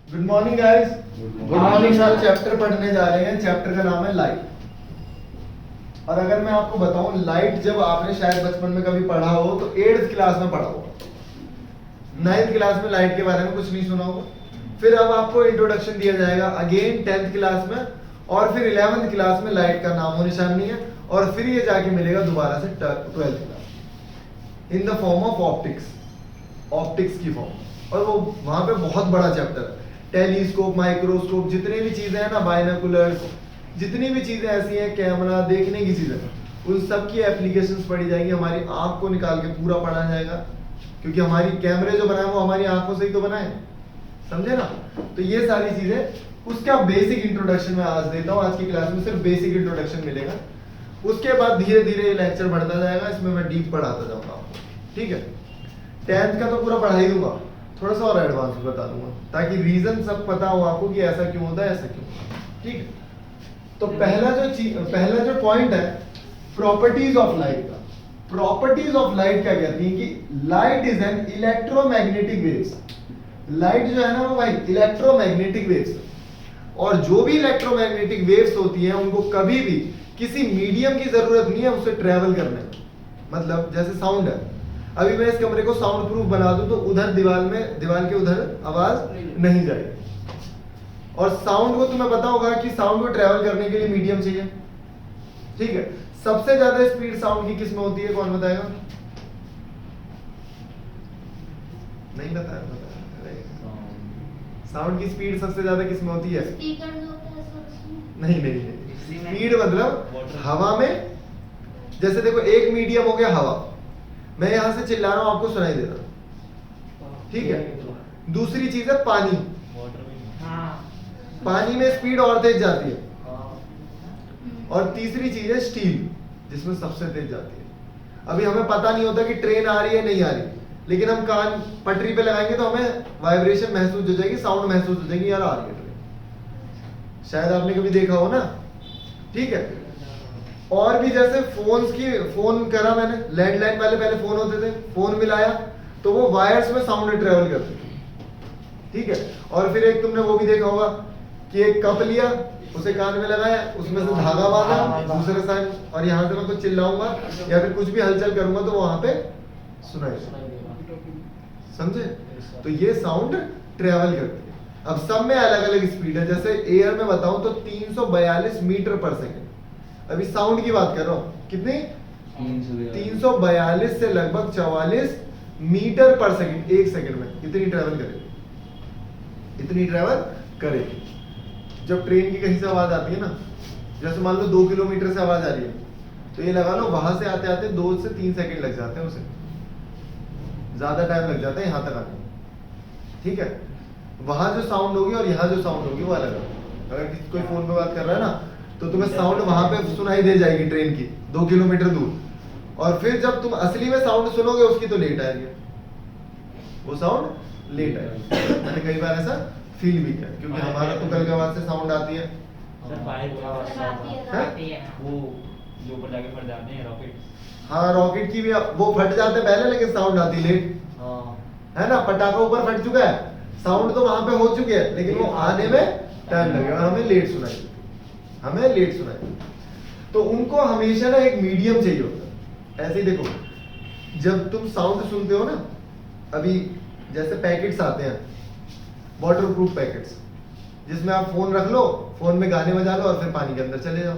Good morning guys. Good good morning sir. Chapter पढ़ने जा रहे हैं। चैप्टर का नाम है लाइट। और अगर मैं आपको बताऊं, लाइट जब आपने शायद बचपन में कभी पढ़ा हो तो 8th क्लास में पढ़ा होगा। 9th क्लास में लाइट के बारे में कुछ नहीं सुना होगा। फिर अब आपको इंट्रोडक्शन दिया जाएगा अगेन 10th क्लास में, और फिर 11th क्लास में लाइट का नामो निशान नहीं है, और फिर ये जाके मिलेगा दोबारा से 12th class in the form of optics, optics की फॉर्म। और वो वहां पे बहुत बड़ा चैप्टर है। टेलीस्कोप, माइक्रोस्कोप, जितने भी चीजें हैं ना, बाइनोकुलर्स, जितनी भी चीजें ऐसी हैं, कैमरा, देखने की चीजें, उन सब की एप्लीकेशंस पढ़ी जाएंगी। हमारी आंख को निकाल के पूरा पढ़ा जाएगा, क्योंकि हमारी कैमरे जो बनाए वो हमारी आंखों से ही तो बनाए, समझे ना। तो ये सारी चीजें, उसका बेसिक इंट्रोडक्शन मैं आज देता हूँ। आज की क्लास में सिर्फ बेसिक इंट्रोडक्शन मिलेगा। उसके बाद धीरे धीरे लेक्चर बढ़ता जाएगा, इसमें मैं डीप पढ़ाता जाऊंगा आपको, ठीक है। 10th का तो पूरा पढ़ा ही दूंगा, थोड़ा सा और एडवांस भी बता दूंगा, ताकि रीजन सब पता हो आपको कि ऐसा क्यों होता है, ऐसा क्यों होता है, ठीक है। तो पहला जो पॉइंट है प्रॉपर्टीज ऑफ लाइट का। प्रॉपर्टीज ऑफ लाइट क्या कहती है कि light is an electromagnetic waves. Light जो है ना वो भाई इलेक्ट्रोमैग्नेटिक वेव्स, और जो भी इलेक्ट्रोमैग्नेटिक वेव्स होती हैं उनको कभी भी किसी मीडियम की जरूरत नहीं है उसे ट्रेवल करने में। मतलब जैसे साउंड है, अभी मैं इस कमरे को साउंड प्रूफ बना दूं तो उधर दीवार के उधर आवाज नहीं जाएगी। और साउंड को तुम्हें पता होगा कि साउंड को ट्रेवल करने के लिए मीडियम चाहिए, ठीक है। सबसे ज्यादा स्पीड साउंड की किस में होती है, कौन बताएगा? नहीं बताया, साउंड की स्पीड सबसे ज्यादा किस में होती है? नहीं, स्पीड मतलब हवा में। जैसे देखो, एक मीडियम हो गया हवा, मैं यहां से चिल्ला रहा हूं, आपको सुनाई दे रहा, ठीक है। दूसरी चीज है पानी। पानी में स्पीड और तेज जाती है। और तीसरी चीज है स्टील, जिसमें सबसे तेज जाती है। अभी हमें पता नहीं होता कि ट्रेन आ रही है नहीं आ रही, लेकिन हम कान पटरी पे लगाएंगे तो हमें वाइब्रेशन महसूस हो जाएगी, साउंड महसूस हो जाएगी, यार आ रही है ट्रेन। शायद आपने कभी देखा हो ना, ठीक है। और भी जैसे फोन करा मैंने, लैंडलाइन वाले पहले फोन होते थे, फोन मिलाया तो वो वायर्स में साउंड ट्रेवल करते थे, ठीक है। और फिर एक तुमने वो भी देखा होगा कि एक कप लिया, उसे कान में लगाया, उसमें से धागा बांधा दूसरे साइड, और यहां से मैं कुछ चिल्लाऊंगा या फिर कुछ भी हलचल करूंगा तो वहां पे सुनाई, समझे। तो ये साउंड ट्रेवल करती है। अब सब में अलग अलग स्पीड है। जैसे एयर में बताऊं तो 342 मीटर पर सेकेंड। अभी साउंड की बात कर रहा हूं, कितनी? 342 से लगभग 44 मीटर पर सेकेंड, एक सेकेंड में इतनी ट्रेवल करेगी, इतनी ट्रेवल करेगी। जब ट्रेन की कहीं से आवाज आती है ना, जैसे मान लो 2 किलोमीटर से आवाज आ रही है, तो ये लगा लो वहां से आते आते 2 से 3 सेकंड लग जाते हैं, उसे ज्यादा टाइम लग जाता है यहां तक आने, ठीक है। वहां जो साउंड होगी और यहाँ जो साउंड होगी वो अलग है। अगर किसी कोई फोन पे बात कर रहा है ना, तो तुम्हें साउंड वहां पे सुनाई दे जाएगी ट्रेन की 2 किलोमीटर दूर, और फिर जब तुम असली में साउंड सुनोगे उसकी तो लेट आएगी, वो साउंड लेट आएगी। मैंने कई बार ऐसा फील भी किया, क्योंकि हमारा तो कल के बाद से साउंड आती है। वो जो ऊपर जाके फट जाते हैं रॉकेट। हाँ, रॉकेट की भी वो फट जाते पहले, लेकिन साउंड आती लेट, है ना। पटाखा ऊपर फट चुका है, साउंड तो वहां पे हो चुके हैं, लेकिन वो आने में टाइम लगेगा, हमें लेट सुनाई, हमें लेट सुनाई। तो उनको हमेशा ना एक मीडियम चाहिए होता है। ऐसे ही देखो, जब तुम साउंड सुनते हो ना, अभी जैसे पैकेट्स आते हैं, वाटर प्रूफ पैकेट्स, जिसमें आप फोन रख लो, फोन में गाने बजा लो और फिर पानी के अंदर चले जाओ।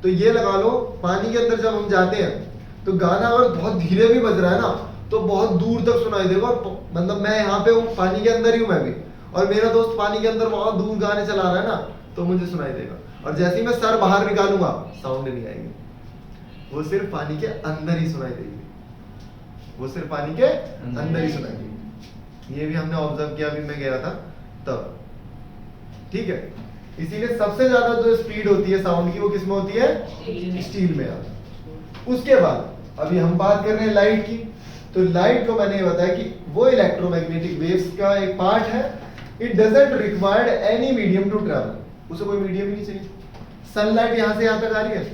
तो ये लगा लो, पानी के अंदर जब हम जाते हैं तो गाना अगर बहुत धीरे भी बज रहा है ना, तो बहुत दूर तक सुनाई देगा। मतलब मैं यहाँ पे हूँ, पानी के अंदर ही हूँ मैं भी, और मेरा दोस्त पानी के अंदर बहुत दूर गाने चला रहा है ना, तो मुझे सुनाई देगा। और जैसे ही मैं सर बाहर निकालूंगा, साउंड नहीं आएगी, वो सिर्फ पानी के अंदर ही सुनाई देगी, वो सिर्फ पानी के अंदर ही सुनाई देगी। ये भी हमने ऑब्जर्व किया, अभी मैं गया था तब, ठीक है। इसीलिए सबसे ज्यादा जो स्पीड होती है साउंड की, वो किसमें होती है? स्टील में। उसके बाद अभी हम बात कर रहे हैं लाइट की। तो लाइट को मैंने ये बताया कि वो इलेक्ट्रोमैग्नेटिक वेव्स का एक पार्ट है। It doesn't required any medium to travel, उसे कोई मीडियम ही नहीं चाहिए। सनलाइट यहां से यहां तक आ रही है,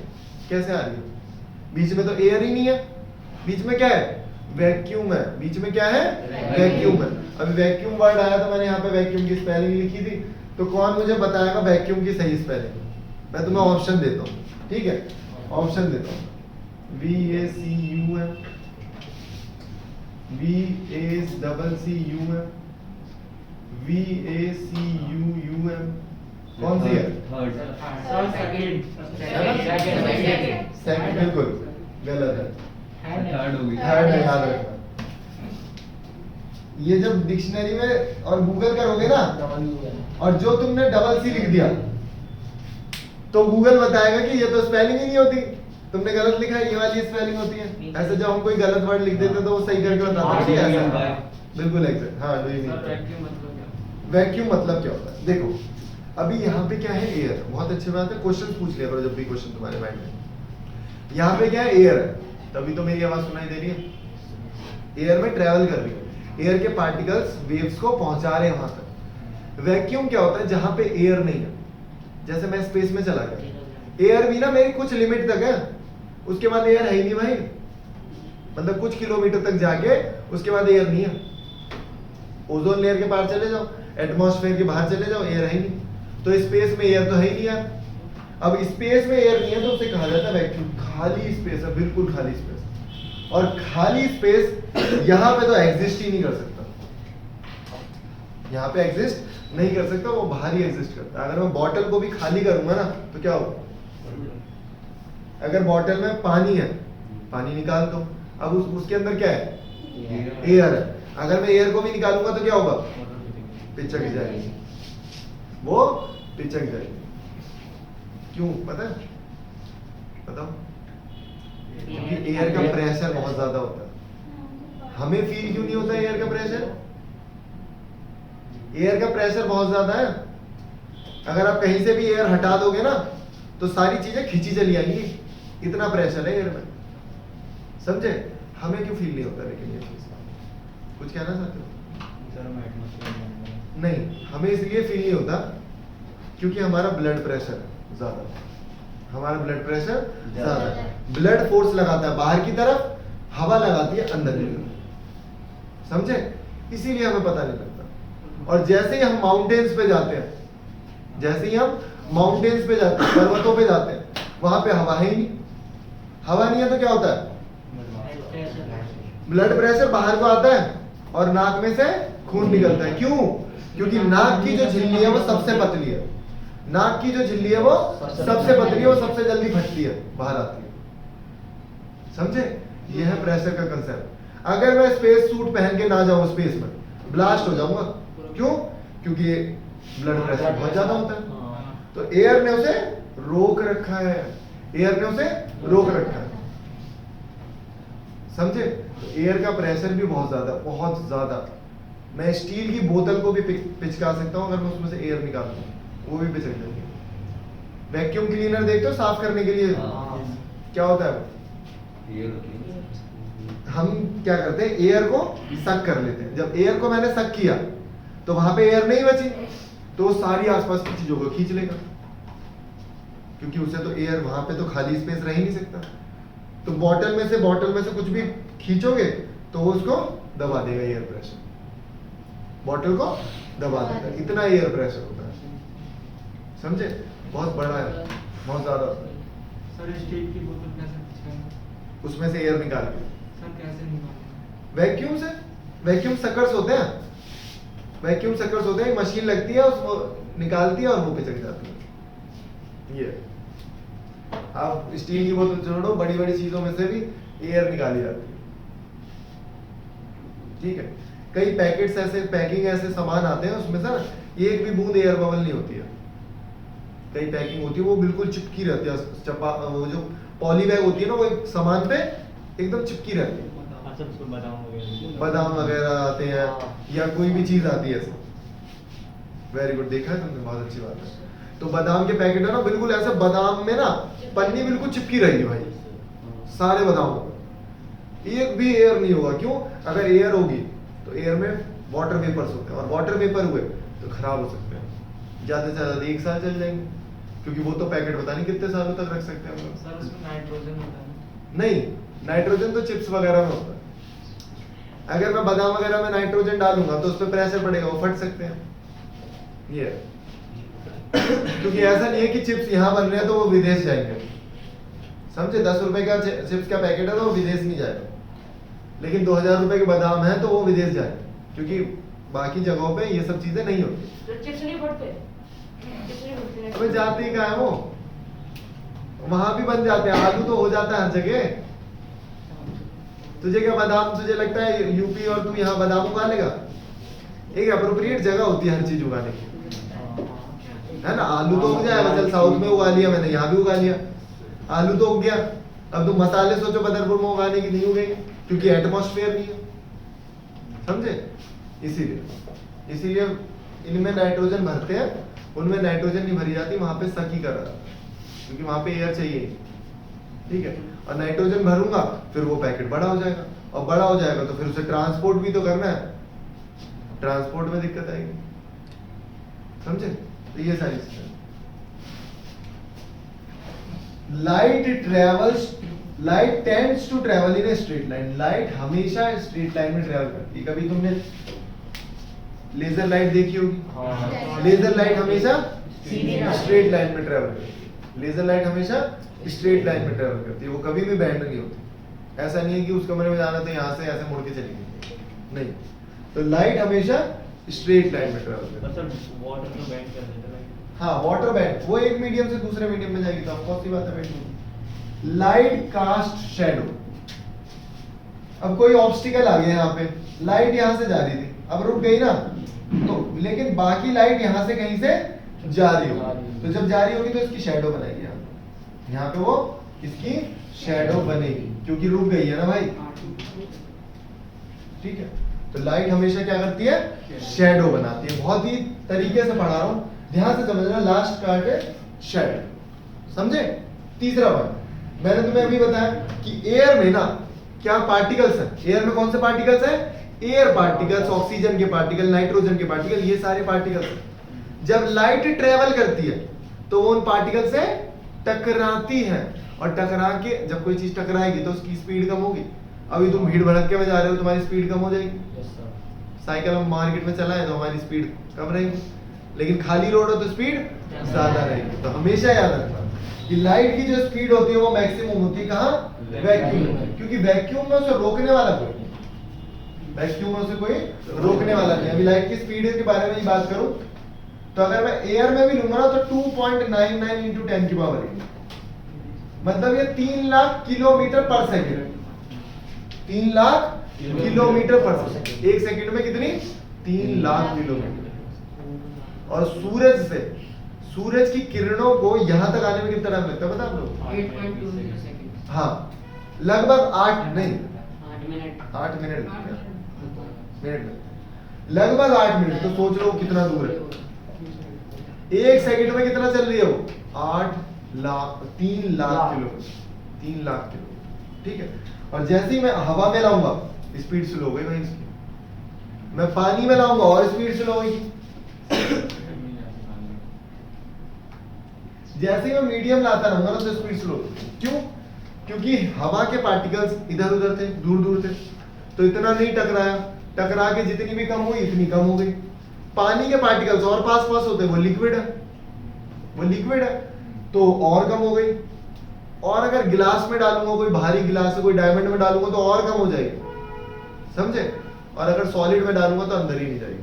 कैसे आ रही है? बीच में तो एयर ही नहीं है, बीच में क्या है? वैक्यूम है, बीच में क्या है वैक्यूम है। अभी वैक्यूम वर्ड आया तो मैंने यहाँ पे वैक्यूम की स्पेलिंग लिखी थी, तो कौन मुझे बताएगा वैक्यूम की सही स्पेलिंग? मैं तुम्हें ऑप्शन देता हूँ, ठीक है, ऑप्शन देता हूँ। VACUM, VACCUM, VACUUM, कौन सी है? सेकंड बिल्कुल गलत है, थर्ड होगी। थर्ड है, याद रखना। ये जब डिक्शनरी में और गूगल करोगे ना, और जो तुमने डबल सी लिख दिया तो गूगल बताएगा कि ये तो स्पेलिंग ही नहीं होती, तुमने गलत लिखा है, ये वाली स्पेलिंग होती है। ऐसे जब हम कोई गलत वर्ड लिख देते तो वो सही करके बताता है कि ऐसा है। बिल्कुल एग्जैक्ट। हाँ, डू यू मीन वैक्यूम मतलब क्या होता है? देखो अभी यहाँ पे क्या है, एयर। बहुत अच्छी बात है, क्वेश्चन पूछ लिया करो जब भी क्वेश्चन तुम्हारे माइंड में। यहाँ पे क्या है, एयर है, तभी तो मेरी आवाज सुनाई दे रही है। एयर में ट्रेवल कर रही है, एयर के पार्टिकल्स वेव्स को पहुंचा रहे हैं वहां तक। वैक्यूम क्या होता है? जहां पे एयर नहीं है, जैसे मैं स्पेस में चला गया, एयर भी ना मेरी कुछ लिमिट तक है, उसके बाद एयर है ही नहीं भाई। मतलब कुछ किलोमीटर तक जाके उसके बाद एयर नहीं है। ओजोन लेयर के पार चले जाओ, एटमॉस्फेयर के बाहर चले जाओ, एयर है ही नहीं। तो स्पेस में एयर तो है ही नहीं यार। अब स्पेस में एयर नहीं है तो उसे कहा जाता है वैक्यूम। खाली स्पेस है, बिल्कुल खाली स्पेस। और खाली स्पेस यहाँ पे तो एग्जिस्ट ही नहीं कर सकता, यहाँ पे एग्जिस्ट नहीं कर सकता, वो बाहर ही एग्जिस्ट करता है। अगर मैं बॉटल को भी खाली करूंगा ना तो क्या होगा? अगर बॉटल में पानी है, पानी निकाल दो, अब उसके अंदर क्या है? एयर है। अगर मैं एयर को भी निकालूंगा तो क्या होगा? पिचक जाएगी, वो पिचक जाएगी। क्यों पता है? बताओ। क्योंकि एयर का प्रेशर बहुत ज्यादा होता है। हमें फील क्यों नहीं होता एयर का प्रेशर? एयर का प्रेशर बहुत ज्यादा है। अगर आप कहीं से भी एयर हटा दोगे ना तो सारी चीजें खींची चली आएंगी, इतना प्रेशर है एयर में, समझे? हमें क्यों फील नहीं होता लेकिन ये चीज? कुछ कहना चाहते हो? नहीं, हमें इसलिए फील नहीं होता क्योंकि हमारा ब्लड प्रेशर ज्यादा है। हमारा ब्लड प्रेशर ज्यादा है। ब्लड फोर्स लगाता है बाहर की तरफ, हवा लगाती है अंदर की तरफ, समझे? इसीलिए हमें पता नहीं लगता। और जैसे ही हम माउंटेन्स पे जाते हैं, जैसे ही हम माउंटेन्स पे जाते हैं, पर्वतों पे जाते हैं, वहां पे हवा है ही नहीं। हवा नहीं है तो क्या होता है? ब्लड प्रेशर बाहर को आता है और नाक में से खून निकलता है। क्यों? क्योंकि नाक की जो झिल्ली है वो सबसे पतली है। नाक की जो झिल्ली है वो सबसे पतली है, वो सबसे जल्दी फटती है, बाहर आती है, समझे? यह है प्रेशर का कंसेप्ट। अगर मैं स्पेस सूट पहन के ना जाऊं स्पेस में, ब्लास्ट हो जाऊंगा। क्यों? क्योंकि ब्लड प्रेशर बहुत ज्यादा होता है। तो एयर ने उसे रोक रखा है, एयर ने उसे रोक रखा है, समझे? तो एयर का प्रेशर भी बहुत ज्यादा, बहुत ज्यादा। मैं स्टील की बोतल को भी पिचका सकता हूं, अगर मैं उसमें से एयर निकाल दूं वो भी पिचक जाएगी। वैक्यूम क्लीनर देखते हो साफ करने के लिए क्या होता है? हम क्या करते हैं, एयर को सक कर लेते हैं। जब एयर को मैंने सक किया तो वहां पे एयर नहीं बची, तो सारी आसपास की चीजों को खींच लेगा, क्योंकि उसे तो एयर, वहां पे तो खाली स्पेस रह ही नहीं सकता। तो बॉटल में से कुछ भी खींचोगे तो वो उसको दबा देगा, एयर प्रेशर बॉटल को दबा देगा। इतना एयर प्रेशर होता है, समझे? बहुत बड़ा है, बहुत ज्यादा होता है। सर स्टील की बोतल कैसे खींचेंगे? उसमें से एयर निकाल के। सर कैसे निकालेंगे? वैक्यूम से। वैक्यूम सकर्स होते हैं, वैक्यूम सकर्स होते हैं, मशीन लगती है, उसको निकालती है और वो पिचक जाती है। ये आप स्टील की बोतल छोड़ो, बड़ी बड़ी चीजों में से भी एयर निकाली जाती है, ठीक है? कई पैकेट्स ऐसे, पैकिंग ऐसे सामान आते हैं उसमें से एक भी बूंद एयर बबल नहीं होती है। कई पैकिंग होती है वो बिल्कुल चिपकी रहती है, वो जो पॉली बैग होती है ना, वो एक सामान पे एकदम चिपकी रहती है। बादाम वगैरह आते हैं या कोई भी चीज आती है ऐसे। वेरी गुड, देखा है तुमने, बहुत अच्छी बात है। तो बादाम के पैकेट है ना, बिल्कुल ऐसा बादाम में ना पन्नी बिल्कुल चिपकी रहेगी भाई, सारे बादामों में, एक भी एयर नहीं होगा। क्यों? अगर एयर होगी तो एयर में वाटर वेपर्स होते हैं, और वाटर वेपर हुए तो खराब हो सकते हैं, ज्यादा से ज्यादा 1 साल चल जाएंगे, क्योंकि वो तो पैकेट पता नहीं कितने सालों तक रख सकते हैं हम लोग। सर उसमें नाइट्रोजन होता है? नहीं, नाइट्रोजन तो चिप्स वगैरह में होता है, अगर मैं बादाम वगैरह में नाइट्रोजन डालूंगा तो उस पर प्रेशर पड़ेगा, वो फट सकते हैं। ये क्योंकि ऐसा नहीं है कि चिप्स यहाँ बन रहे हैं तो वो विदेश जाएंगे, समझे? 10 रुपए का चिप्स का पैकेट है तो वो विदेश नहीं जाएगा, लेकिन 2000 रुपए के बादाम है तो वो विदेश जाएगा, क्योंकि बाकी जगहों पे ये सब चीजें नहीं होती। तो चिप्स नहीं बढ़ते, अबे जाते ही कहाँ है वो, वहां भी बन जाते हैं, आलू तो हो जाता है हर जगह। तुझे क्या बादाम, तुझे लगता है यूपी और तू यहाँ बादाम उगा लेगा? एक अप्रोप्रिएट जगह होती है हर चीज उगाने की, है ना? आलू तो उग जाएगा, चल साउथ में उगा लिया मैंने, यहाँ भी उगा लिया, आलू तो उग गया। अब तुम मसाले सोचो बदरपुर में उगाने की, नहीं उगेंगे क्योंकि एटमॉस्फेयर नहीं है, समझे? इसीलिए इनमें नाइट्रोजन भरते हैं, उनमें नाइट्रोजन नहीं भरी जाती, वहां पे सकी कर रहा, क्योंकि वहां पे एयर चाहिए, ठीक है? और नाइट्रोजन भरूंगा फिर वो पैकेट बड़ा हो जाएगा, और बड़ा हो जाएगा तो फिर उसे ट्रांसपोर्ट भी तो करना है, ट्रांसपोर्ट में दिक्कत आएगी, समझे? तो ये सारी चीजें। Light tends to travel in a straight line. Light हमेशा स्ट्रेट लाइन में ट्रेवल करती है। कभी तुमने लेजर लाइट देखी होगी? लेजर लाइट हमेशा स्ट्रेट लाइन में ट्रेवल करती है। लेजर लाइट हमेशा स्ट्रेट लाइन में ट्रेवल करती है, वो कभी भी बैंड नहीं होती। ऐसा नहीं है कि उस कमरे में जाना तो यहाँ से ऐसे मुड़ के चली गई, नहीं। तो लाइट हमेशा स्ट्रेट लाइन में ट्रेवल करती है। सर वाटर तो बैंड कर देता है। हाँ, वाटर बैंड, वो एक मीडियम से दूसरे मीडियम में जाएगी, तो ऑफ सी बात है बेटी। Light cast shadow. अब कोई ऑब्स्टिकल आ गया यहाँ पे, लाइट यहाँ से जा रही थी, अब रुक गई ना, तो लेकिन बाकी लाइट यहाँ से कहीं से जा रही होगी, तो जब जा रही होगी तो इसकी शैडो बनाएगी यहाँ पे, वो इसकी शैडो बनेगी क्योंकि रुक गई है ना भाई, ठीक है? तो लाइट हमेशा क्या करती है? शैडो बनाती है। बहुत ही तरीके से पढ़ा रहा हूं, ध्यान से समझना। लास्ट पार्ट है शैडो, समझे? तीसरा पॉइंट मैंने तुम्हें अभी बताया कि एयर में ना क्या पार्टिकल्स है, एयर में कौन से पार्टिकल्स है? एयर पार्टिकल्स, ऑक्सीजन के पार्टिकल, नाइट्रोजन के पार्टिकल, ये सारे पार्टिकल्स हैं। जब लाइट ट्रेवल करती है तो वो उन पार्टिकल से टकराती है, और टकरा के जब कोई चीज टकराएगी तो उसकी स्पीड कम होगी। अभी तुम भीड़ भड़के में जा रहे हो, तुम्हारी स्पीड कम हो जाएगी। साइकिल हम मार्केट में चलाएं तो हमारी स्पीड कम रहेगी, लेकिन खाली रोड हो तो स्पीड ज्यादा रहेगी। तो हमेशा याद रखना कि लाइट की जो स्पीड होती है वो मैक्सिमम होती है कहाँ? वैक्यूम में, क्योंकि वैक्यूम में उसे रोकने वाला कोई, वैक्यूम में उसे कोई रोकने वाला नहीं। अभी लाइट की स्पीड के बारे में ही बात करूं तो अगर मैं एयर में भी लूंगा ना तो 2.99 into 10 की पावर 8, मतलब ये 3 लाख किलोमीटर पर सेकंड, 3 लाख किलोमीटर पर सेकंड। एक सेकंड में कितनी? 3 लाख किलोमीटर। और सूरज से, सूरज की किरणों को यहां तक आने में कितना टाइम लगता है पता आप लोग? 8.2 सेकंड। हाँ, लगभग 8 नहीं 8 मिनट। 8 मिनट लगभग 8 मिनट। तो सोच लो कितना दूर है। एक सेकंड में कितना चल रही है वो? 3 लाख किलोमीटर, 3 लाख किलोमीटर, ठीक है? और जैसे ही मैं हवा में लाऊंगा स्पीड स्लो हो गई भाई इसकी, मैं पानी में लाऊंगा और स्पीड स्लो होगी। जैसे ही मैं मीडियम लाता रहूंगा ना तो स्पीड स्लो। क्यों? क्योंकि हवा के पार्टिकल्स इधर उधर थे, दूर दूर थे, तो इतना नहीं टकराया, टकरा के जितनी भी कम हुई इतनी कम हो गई। पानी के पार्टिकल्स और पास पास होते, वो लिक्विड है, वो लिक्विड है तो और कम हो गई। और अगर गिलास में डालूंगा, कोई भारी गिलास है, कोई डायमंड में डालूंगा तो और कम हो जाएगी, समझे? और अगर सॉलिड में डालूंगा तो अंदर ही नहीं जाएगी,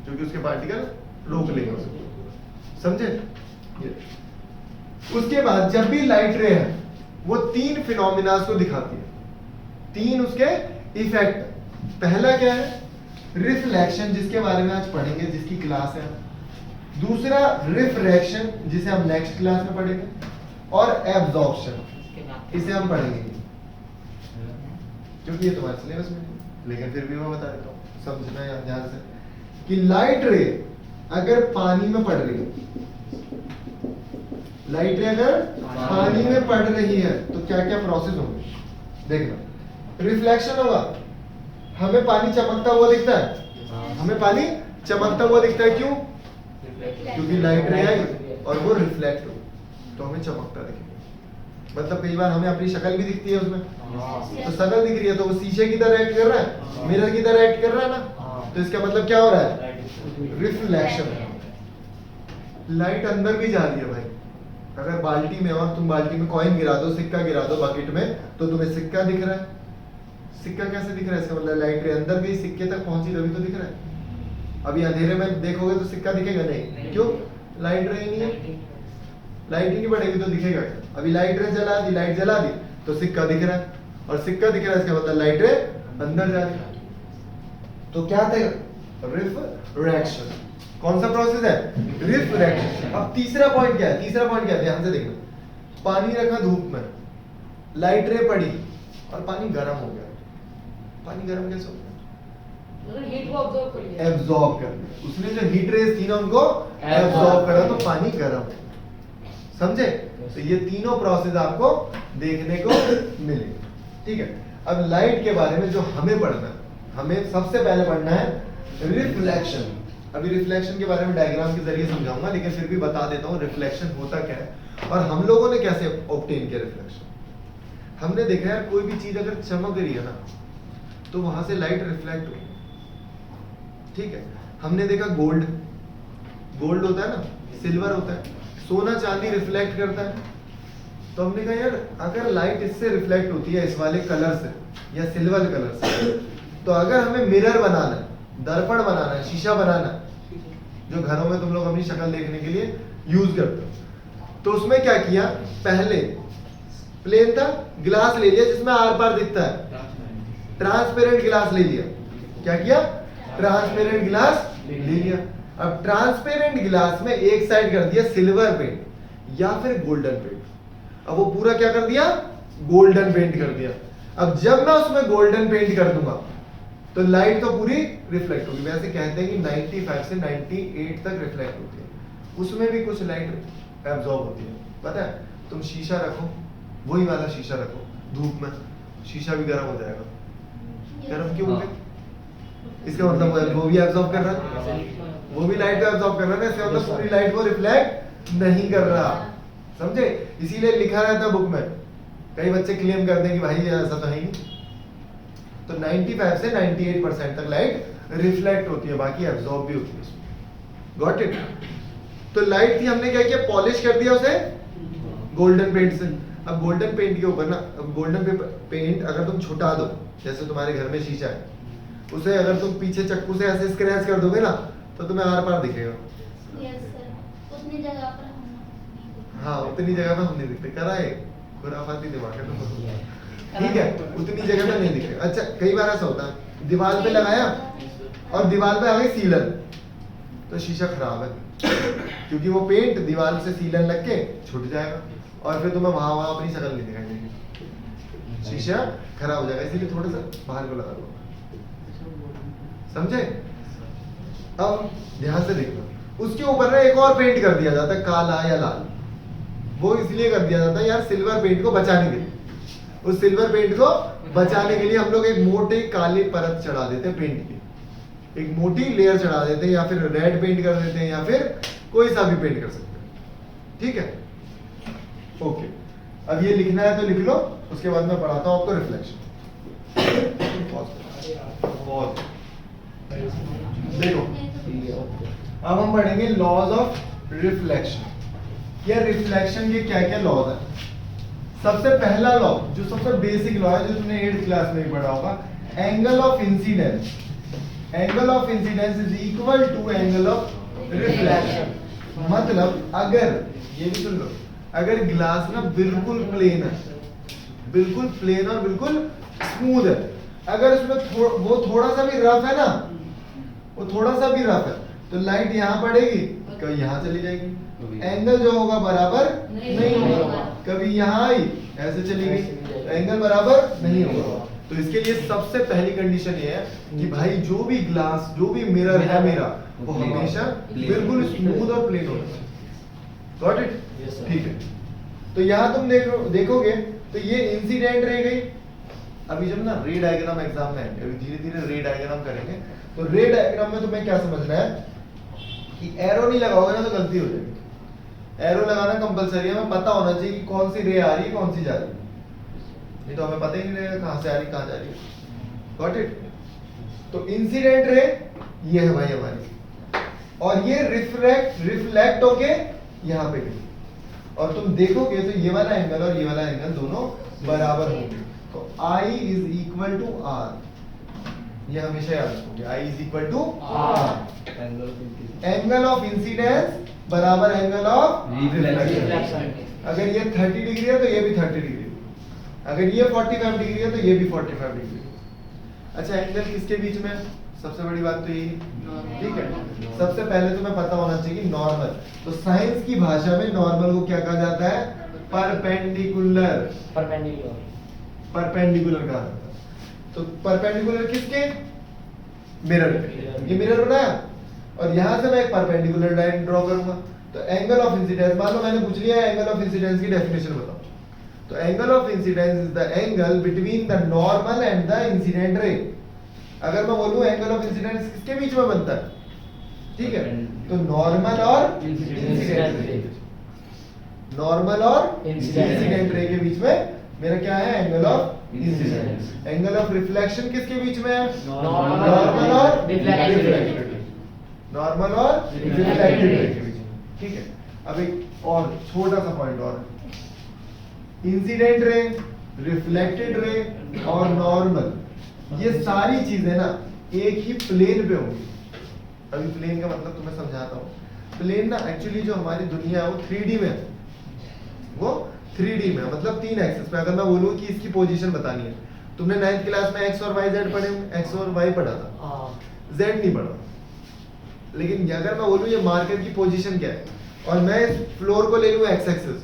क्योंकि उसके पार्टिकल रोक लेंगे उसको, समझे? उसके बाद जब भी लाइट रे है वो 3 फिनोमिनास को दिखाती है, 3 उसके इफेक्ट। पहला क्या है? रिफ्लेक्शन, जिसके बारे में आज पढ़ेंगे, जिसकी क्लास है। दूसरा रिफ्रैक्शन, जिसे हम नेक्स्ट क्लास में पढ़ेंगे। और एब्जॉर्प्शन, इसे हम पढ़ेंगे क्योंकि ये तुम्हारे सिलेबस में नहीं, लेकिन फिर भी मैं बता देता हूँ, समझना यार ध्यान से कि लाइट रे अगर पानी में पड़ रही है, लाइट रे अगर पानी में पड़ रही है तो क्या क्या प्रोसेस होंगे देखना। रिफ्लेक्शन होगा, हमें पानी चमकता हुआ दिखता है, हमें पानी चमकता हुआ दिखता है, क्यों? क्योंकि लाइट रे आई और वो रिफ्लेक्ट हो तो हमें चमकता दिखेगा। मतलब कई बार हमें अपनी शक्ल भी दिखती है उसमें, हाँ। तो शक्ल दिख रही है तो वो शीशे की तरह एक्ट कर रहा है, मिरर की तरह एक्ट कर रहा है ना, तो इसका मतलब क्या हो रहा है, रिफ्लेक्शन। लाइट अंदर भी जा रही है भाई। अगर बाल्टी में और तुम बाल्टी में कॉइन गिरा दो, सिक्का गिरा दो बकेट में, तो तुम्हें सिक्का दिख रहा है। सिक्का कैसे दिख रहा है, इसका मतलब लाइट रे अंदर गई, सिक्के तक पहुंची तभी तो दिख रहा है। अभी अंधेरे में देखोगे तो सिक्का दिखेगा नहीं, क्यों, लाइट रे ही नहीं है, लाइट ही नहीं बढ़ेगी तो दिखेगा क्या। अभी लाइट रे जला दी, लाइट जला दी तो सिक्का दिख रहा है, और सिक्का दिख रहा है इसका मतलब लाइट रे अंदर जा रही है। तो क्या था, रिफ्रैक्शन। कौन सा प्रोसेस है, रिफ्रैक्शन। अब तीसरा पॉइंट क्या है, तीसरा पॉइंट क्या है, ध्यान से देखना। पानी रखा धूप में, लाइट रे पड़ी और पानी गर्म हो गया। पानी गर्म कैसे हो गया, मतलब हीट को ऑब्जर्व कर लिया, एब्जॉर्ब कर लिया उसने, जो हीट रेज थी ना उनको एब्जॉर्ब करा, तो पानी गर्म। समझे, तो ये तीनों प्रोसेस आपको देखने को मिलेंगे। ठीक है, अब लाइट के बारे में जो हमें पढ़ना है, हमें सबसे पहले पढ़ना है रिफ्लेक्शन। अभी रिफ्लेक्शन के बारे में डायग्राम के जरिए समझाऊंगा, लेकिन फिर भी बता देता हूँ रिफ्लेक्शन होता क्या है और हम लोगों ने कैसे ऑब्टेन किया रिफ्लेक्शन। हमने देखा है कोई भी चीज अगर चमक रही है ना, तो वहां से लाइट रिफ्लेक्ट होगी। ठीक है, हमने देखा गोल्ड, गोल्ड होता है ना, सिल्वर होता है, सोना चांदी रिफ्लेक्ट करता है। तो हमने कहा यार अगर लाइट इससे रिफ्लेक्ट होती है, इस वाले कलर से या सिल्वर कलर से, तो अगर हमें मिरर बनाना है, दर्पण बनाना है, शीशा बनाना है, जो घरों में तुम लोग अपनी शक्ल देखने के लिए यूज करते हो, तो उसमें क्या किया, पहले प्लेन था, ग्लास ले लिया जिसमें आर पार दिखता है, ट्रांसपेरेंट ग्लास ले लिया। क्या किया, ट्रांसपेरेंट ग्लास ले लिया। अब ट्रांसपेरेंट ग्लास में एक साइड कर दिया सिल्वर पेंट या फिर गोल्डन पेंट। अब वो पूरा क्या कर दिया, गोल्डन पेंट कर दिया। अब जब मैं उसमें गोल्डन पेंट कर दूंगा तो लाइट तो पूरी रिफ्लेक्ट होगी। वैसे कहते हैं कि 95 से 98 तक रिफ्लेक्ट होती है, उसमें भी कुछ लाइट एब्जॉर्ब होती है। पता है, तुम शीशा रखो, वही वाला शीशा रखो धूप में, शीशा भी गर्म हो जाएगा। गर्म क्यों हो गया, इसका मतलब वो भी एब्जॉर्ब कर रहा है, वो भी लाइट को एब्जॉर्ब कर रहा है, इसका मतलब पूरी लाइट को रिफ्लेक्ट नहीं कर रहा। समझे, इसीलिए लिखा रहता है बुक में। कई बच्चे क्लेम करते हैं कि भाई ऐसा तो है ही नहीं। तो 95 से 98% तक लाइट रिफ्लेक्ट होती है, बाकी एब्जॉर्ब भी होती है। Got it. तो लाइट थी, हमने क्या किया, पॉलिश कर दिया उसे गोल्डन पेंट से। अब गोल्डन पेंट के ऊपर ना, अब गोल्डन पेंट अगर तुम छुटा दो, जैसे तुम्हारे घर में शीशा है, उसे अगर तुम पीछे चक्कू से ऐसे स्क्रैच कर दोगे ना, तो तुम्हें आर पार दिखेगा। यस सर, उतनी जगह पर हम हाँ, उतनी जगह पे हम नहीं दिखते, करा है खुराफाती दिमाग है तुमको। ठीक है, उतनी जगह पे नहीं दिखे। अच्छा, कई बार ऐसा होता है, दीवार पे लगाया और दीवार पे आ गई सीलन, तो शीशा खराब है, क्योंकि वो पेंट दीवार से सीलन लग के छूट जाएगा और फिर तुम्हें वहां वहां अपनी शक्ल नहीं दिखाई देगी, शीशा खराब हो जाएगा। इसीलिए थोड़ा सा बाहर को लगा दो। समझे, अब ध्यान से देखो, उसके ऊपर ना एक और पेंट कर दिया जाता है, काला या लाल। वो इसलिए कर दिया जाता है यार सिल्वर पेंट को बचाने के लिए। उस सिल्वर पेंट को बचाने के लिए हम लोग एक मोटी काली परत चढ़ा देते हैं पेंट की, एक मोटी लेयर चढ़ा देते हैं, या फिर रेड पेंट कर देते हैं, या फिर कोई सा भी पेंट कर सकते हैं। ठीक है, ओके। अब ये लिखना है तो लिख लो, उसके बाद मैं पढ़ाता हूं आपको रिफ्लेक्शन। देखो, अब हम पढ़ेंगे लॉज ऑफ रिफ्लेक्शन। या रिफ्लेक्शन के क्या क्या लॉज है। सबसे पहला लॉ, जो सबसे बेसिक लॉ है, जो तुमने 8th क्लास में ही पढ़ा होगा, angle of incidence. Angle of incidence is equal to angle of reflection. मतलब अगर, ये भी सुन लो, अगर ग्लास ना बिल्कुल प्लेन है, बिल्कुल प्लेन और बिल्कुल स्मूथ है, अगर उसमें वो थोड़ा सा भी रफ है ना, वो थोड़ा सा भी रफ है, तो लाइट यहाँ पड़ेगी, कभी यहाँ चली जाएगी, एंगल जो होगा बराबर नहीं होगा। कभी यहाँ आई ऐसे चली गई, एंगल बराबर नहीं होगा। तो इसके लिए सबसे पहली कंडीशन ये है कि भाई जो भी ग्लास, जो भी मिरर है मेरा, वो हमेशा बिल्कुल स्मूथ और प्लेन होना चाहिए। Got it? ठीक है, तो यहाँ तुम देखोगे तो ये इंसिडेंट रह गई। अभी जब ना रे डायग्राम एग्जाम में आएंगे, धीरे धीरे रे डायग्राम करेंगे, तो रे डायग्राम में तुम्हें क्या समझना है कि एरो नहीं लगाओगे ना तो गलती हो जाएगी। एरो लगाना कंपलसरी है, हमें पता होना चाहिए कि कौन सी रे आ रही है कौन सी जा रही है, नहीं तो हमें पता ही नहीं रहेगा कहां से आ रही कहां जा रही है। Got it? तो इंसिडेंट रे ये है भाई हमारी, और ये रिफ्लेक्ट होके यहाँ पे गई, और तुम देखोगे तो ये वाला एंगल और ये वाला एंगल दोनों बराबर होंगे। तो I is equal to R, ये हमेशा याद रखोगे, I is equal to R। Angle of incidence बराबर एंगल ऑफ रिफ्लेक्शन। अगर ये 30 डिग्री है तो ये भी 30 डिग्री, अगर ये 45 डिग्री है तो ये भी 45 डिग्री। अच्छा, एंगल किसके बीच में? सबसे बड़ी बात तो यही, ठीक है। सबसे पहले तुम्हें पता होना चाहिए कि नॉर्मल, तो साइंस की भाषा में नॉर्मल को क्या कहा जाता है? परपेंडिकुलर कहा जाता है। तो परपेंडिकुलर किसके? मिरर। ये मिरर बनाया और यहां से मैं एक परपेंडिकुलर लाइन ड्रॉ करूंगा। तो एंगल ऑफ इंसिडेंस, मान लो मैंने पूछ लिया एंगल ऑफ इंसिडेंस की डेफिनेशन बताओ, तो angle of incidence is the angle between the normal and the incident ray. अगर मैं बोलूं एंगल ऑफ इंसिडेंस किसके बीच में बनता है, ठीक है, तो नॉर्मल और इंसिडेंट रे, नॉर्मल और इंसिडेंट रे के बीच में मेरा क्या है? Angle of incidence. Angle of reflection किसके बीच में है? नॉर्मल और रिफ्लेक्टेड, नॉर्मल और रिफ्लेक्टेड रे के बीच में, ठीक है। अब एक और छोटा सा पॉइंट और, इंसिडेंट रे, रिफ्लेक्टेड रे और नॉर्मल, ये सारी चीजें ना एक ही प्लेन पे होंगी। अभी प्लेन का मतलब तुम्हें समझाता हूँ। प्लेन ना एक्चुअली जो हमारी दुनिया है वो 3D में है, वो 3D में है, मतलब 3 एक्सिस पे। अगर मैं बोलूँ कि इसकी पोजीशन बतानी है, तुमने 9th क्लास में x और y z पढ़े, x और y पढ़ा था, z नहीं पढ़ा। लेकिन अगर मैं बोलूँ ये मार्कर की पोजीशन क्या है और मैं इस फ्लोर को ले लूँ x एक्सिस,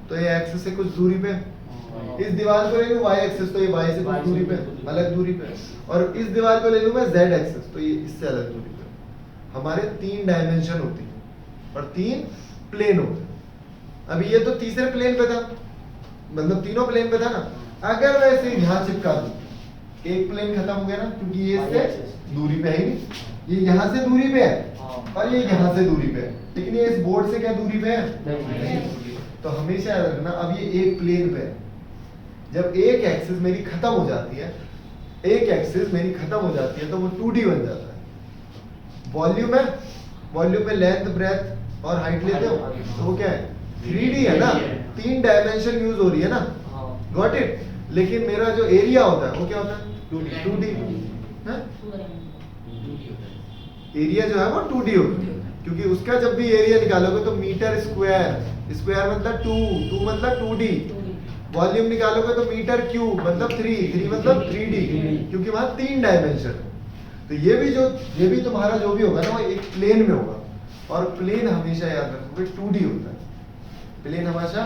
तो ये एक्सिस से कुछ दूरी पे, इस दीवार को ले लूं y एक्सिस, तो ये y से कुछ दूरी पे, अलग दूरी पे, और इस दीवार को ले लूं मैं z एक्सिस, तो ये इससे अलग दूरी पे। हमारे 3 डायमेंशन होती है और 3 प्लेन होते हैं। अभी ये तो तीसरे प्लेन पे था, मतलब तीनों प्लेन पे था ना। अगर मैं इसे यहाँ चिपका दूं, एक प्लेन खत्म हो गया ना, क्योंकि ये इससे दूरी पे है ही नहीं, ये यहाँ से दूरी पे है और ये यहाँ से दूरी पे है, लेकिन ये इस बोर्ड से क्या दूरी पे है? नहीं। तो हमेशा याद रखना, अब ये एक प्लेन पे है, जब एक एक्सिस मेरी खत्म हो जाती है, एक एक्सिस मेरी खत्म हो जाती है तो वो 2D बन जाता है। वॉल्यूम है, वॉल्यूम में लेंथ, ब्रेथ और हाइट लेते हो, तो वो क्या है? 3D है ना, 3 डायमेंशन यूज हो रही है ना। Got it? लेकिन मेरा जो एरिया होता है वो क्या होता है? 2D। एरिया जो है वो 2D होता है, क्योंकि उसका जब भी एरिया निकालोगे तो मीटर स्क्वायर, स्क्वायर मतलब 2 मतलब 2D, वॉल्यूम निकालोगे तो मीटर क्यूब मतलब 3 मतलब 3D, क्योंकि वहां 3 डायमेंशन है। तो ये भी तुम्हारा जो भी होगा ना वो एक प्लेन में होगा, और प्लेन हमेशा याद रखोगे 2D होता है। प्लेन हमेशा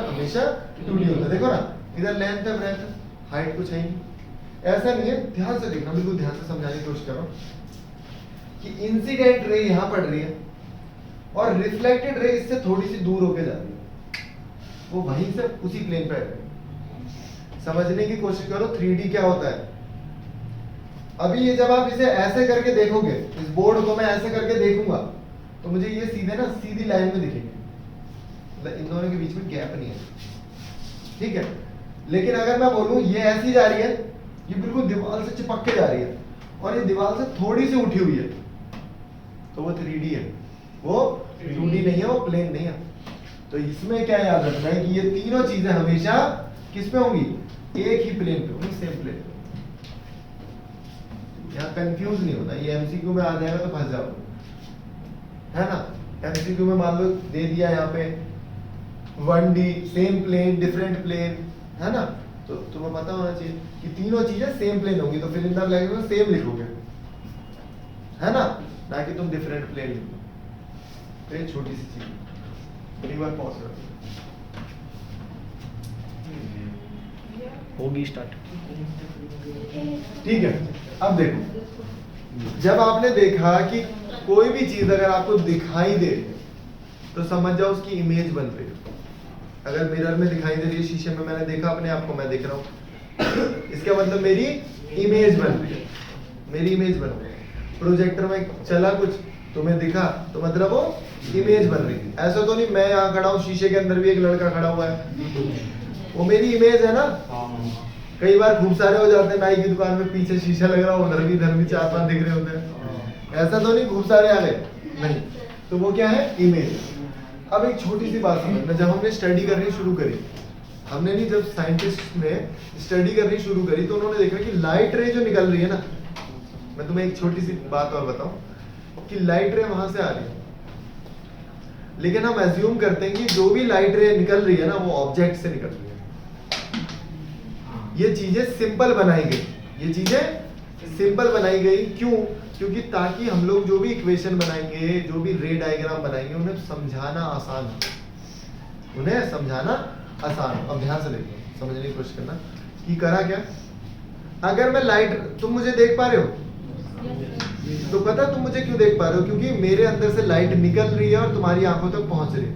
2D होता है। देखो ना, इधर लेंथ है, ब्रेथ है, हाइट कुछ है नहीं, ऐसा नहीं है। ध्यान से देखना, बिल्कुल ध्यान से समझाने की कोशिश करो कि इंसिडेंट रे यहाँ पड़ रही है और रिफ्लेक्टेड रे इससे थोड़ी सी दूर होके जा रही है, वो वहीं से उसी प्लेन पे है। समझने की कोशिश करो 3D क्या होता है। अभी ये जब आप इसे ऐसे करके देखोगे, इस बोर्ड को मैं ऐसे करके देखूंगा, तो मुझे ये सीधे ना सीधी लाइन में दिखेंगे, मतलब इन दोनों के बीच में गैप नहीं है, ठीक है। लेकिन अगर मैं बोलूं ये ऐसी जा रही है, ये बिल्कुल दीवार से चिपक के जा रही है, और ये दीवार से थोड़ी सी उठी हुई है, तो वो 3D है, वो 2D नहीं है, वो प्लेन नहीं है। तो इसमें क्या याद रखना है कि ये तीनों चीजें हमेशा किस पे होंगी? एक ही प्लेन पे होंगी, सेम प्लेन पे। यहाँ कंफ्यूज नहीं होना, ये एमसीक्यू में आ जाएगा तो फंस जाओगे, है ना। एमसीक्यू में मान लो दे दिया यहाँ पे 1D same plane different plane, है ना, तो तुम्हें पता होना चाहिए कि तीनों चीजें सेम प्लेन होंगी, तो फिर इन द ब्लैंक में सेम लिखोगे, है ना कि तुम डिफरेंट प्लेन लिखो। तो ये छोटी सी चीज, एक बार पॉज करो, होगी स्टार्ट। ठीक है। अब देखो, जब आपने देखा कि कोई भी चीज अगर आपको दिखाई दे रही है तो समझ जाओ उसकी इमेज बन रही है। अगर मिरर में दिखाई दे रही है, शीशे में मैंने देखा अपने आप को, मैं देख रहा हूँ, इसका मतलब मेरी इमेज बन रही है, मेरी इमेज बन रही है। प्रोजेक्टर में चला कुछ, तुम्हें दिखा तो मतलब वो इमेज बन रही थी। ऐसा तो नहीं मैं यहाँ खड़ा हूँ, शीशे के अंदर भी एक लड़का खड़ा हुआ है, वो मेरी इमेज है ना। कई बार खूब सारे हो जाते हैं, नाई की दुकान में पीछे शीशा लग रहा हो, उधर भी 4-5 दिख रहे होते हैं। ऐसा तो नहीं खूब सारे आ गए, नहीं। तो वो क्या है, इमेज। अब एक छोटी सी बात समझना, जब हमने स्टडी करनी शुरू करी, हमने नहीं, जब साइंटिस्ट ने स्टडी करनी शुरू करी तो उन्होंने देखा कि लाइट रे जो निकल रही है ना, मैं तुम्हें एक छोटी सी बात और बताऊं कि लाइट रे वहां से आ रही है, लेकिन हम एज्यूम करते हैं कि जो भी लाइट रे निकल रही है ना वो ऑब्जेक्ट से निकल रही है। ये चीजें सिंपल बनाई गई, ये चीजें सिंपल बनाई गई क्यों? क्योंकि ताकि हम लोग जो भी इक्वेशन बनाएंगे, जो भी रे डायग्राम बनाएंगे, उन्हें समझाना आसान हो, उन्हें समझाना आसान हो। अब ध्यान से देखो, समझने की कोशिश करना कि करा क्या। अगर मैं लाइट, तुम मुझे देख पा रहे हो, तो पता तुम मुझे क्यों देख पा रहे हो? क्योंकि मेरे अंदर से लाइट निकल रही है और तुम्हारी आंखों तक पहुंच रही है।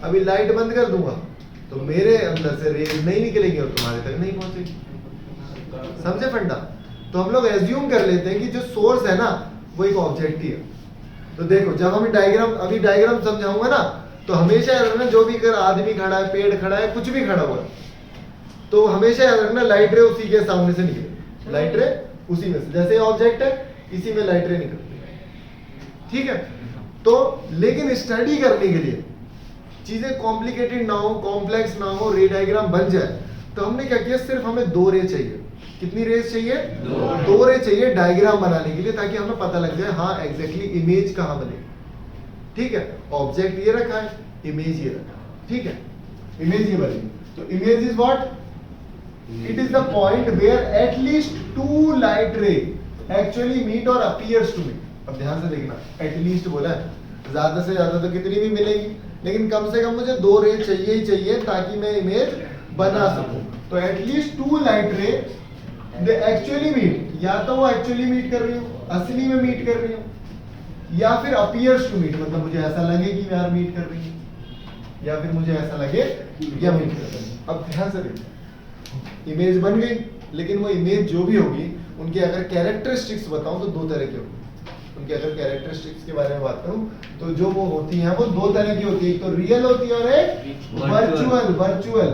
अभी लाइट बंद कर दूंगा तो मेरे अंदर से रे नहीं निकलेगी और तुम्हारे तक नहीं पहुंचेगी। समझे फंडा? तो हम लोग एज्यूम कर लेते हैं कि जो सोर्स है ना वो एक ऑब्जेक्ट ही है। तो देखो, जब हम डायग्राम, अभी डायग्राम समझाऊंगा ना, तो हमेशा याद रखना, जो भी अगर आदमी खड़ा है, पेड़ खड़ा है, कुछ भी खड़ा हुआ है, तो हमेशा याद रखना लाइट रे उसी के सामने से निकले, लाइट रे उसी में से, जैसे ऑब्जेक्ट है इसी में लाइट रे निकलती है। ठीक है? तो लेकिन स्टडी करने के लिए चीजें कॉम्प्लिकेटेड ना हो, कॉम्प्लेक्स ना हो, रे डायग्राम बन जाए, तो हमने क्या किया, सिर्फ हमें 2 रे चाहिए। कितनी रेस चाहिए? 2 रे चाहिए डायग्राम बनाने के लिए, ताकि हमें पता लग जाए हाँ एग्जैक्टली इमेज कहां बनेगी। ठीक है? ऑब्जेक्ट ये रखा है, इमेज ये रखा है। ठीक है? इमेज ये बनेगी। तो image is what? It is the point where at least 2 light ray actually meet और अपीयर्स टू मीट। अब ध्यान से देखना, एट लीस्ट बोला है, ज्यादा से ज्यादा तो कितनी भी मिलेगी, लेकिन कम से कम मुझे 2 रे चाहिए ही चाहिए ताकि मैं इमेज बना सकूं। तो एटलीस्ट 2 लाइट रे दे एक्चुअली मीट, या तो वो एक्चुअली मीट कर रही हो, असली में मीट कर रही हो, या फिर अपीयर्स टू मीट, मतलब मुझे ऐसा लगे कि यार मीट कर रही है, या फिर मुझे ऐसा लगे या मीट कर रही है। अब ध्यान से देखो, इमेज बन गई, लेकिन वो इमेज जो भी होगी उनके अगर कैरेक्टरिस्टिक्स बताऊं तो 2 तरह की होगी। उनके अगर कैरेक्टरिस्टिक्स के बारे में बात करूं तो जो वो होती हैं वो 2 तरह की होती है, एक तो रियल होती है और एक वर्चुअल।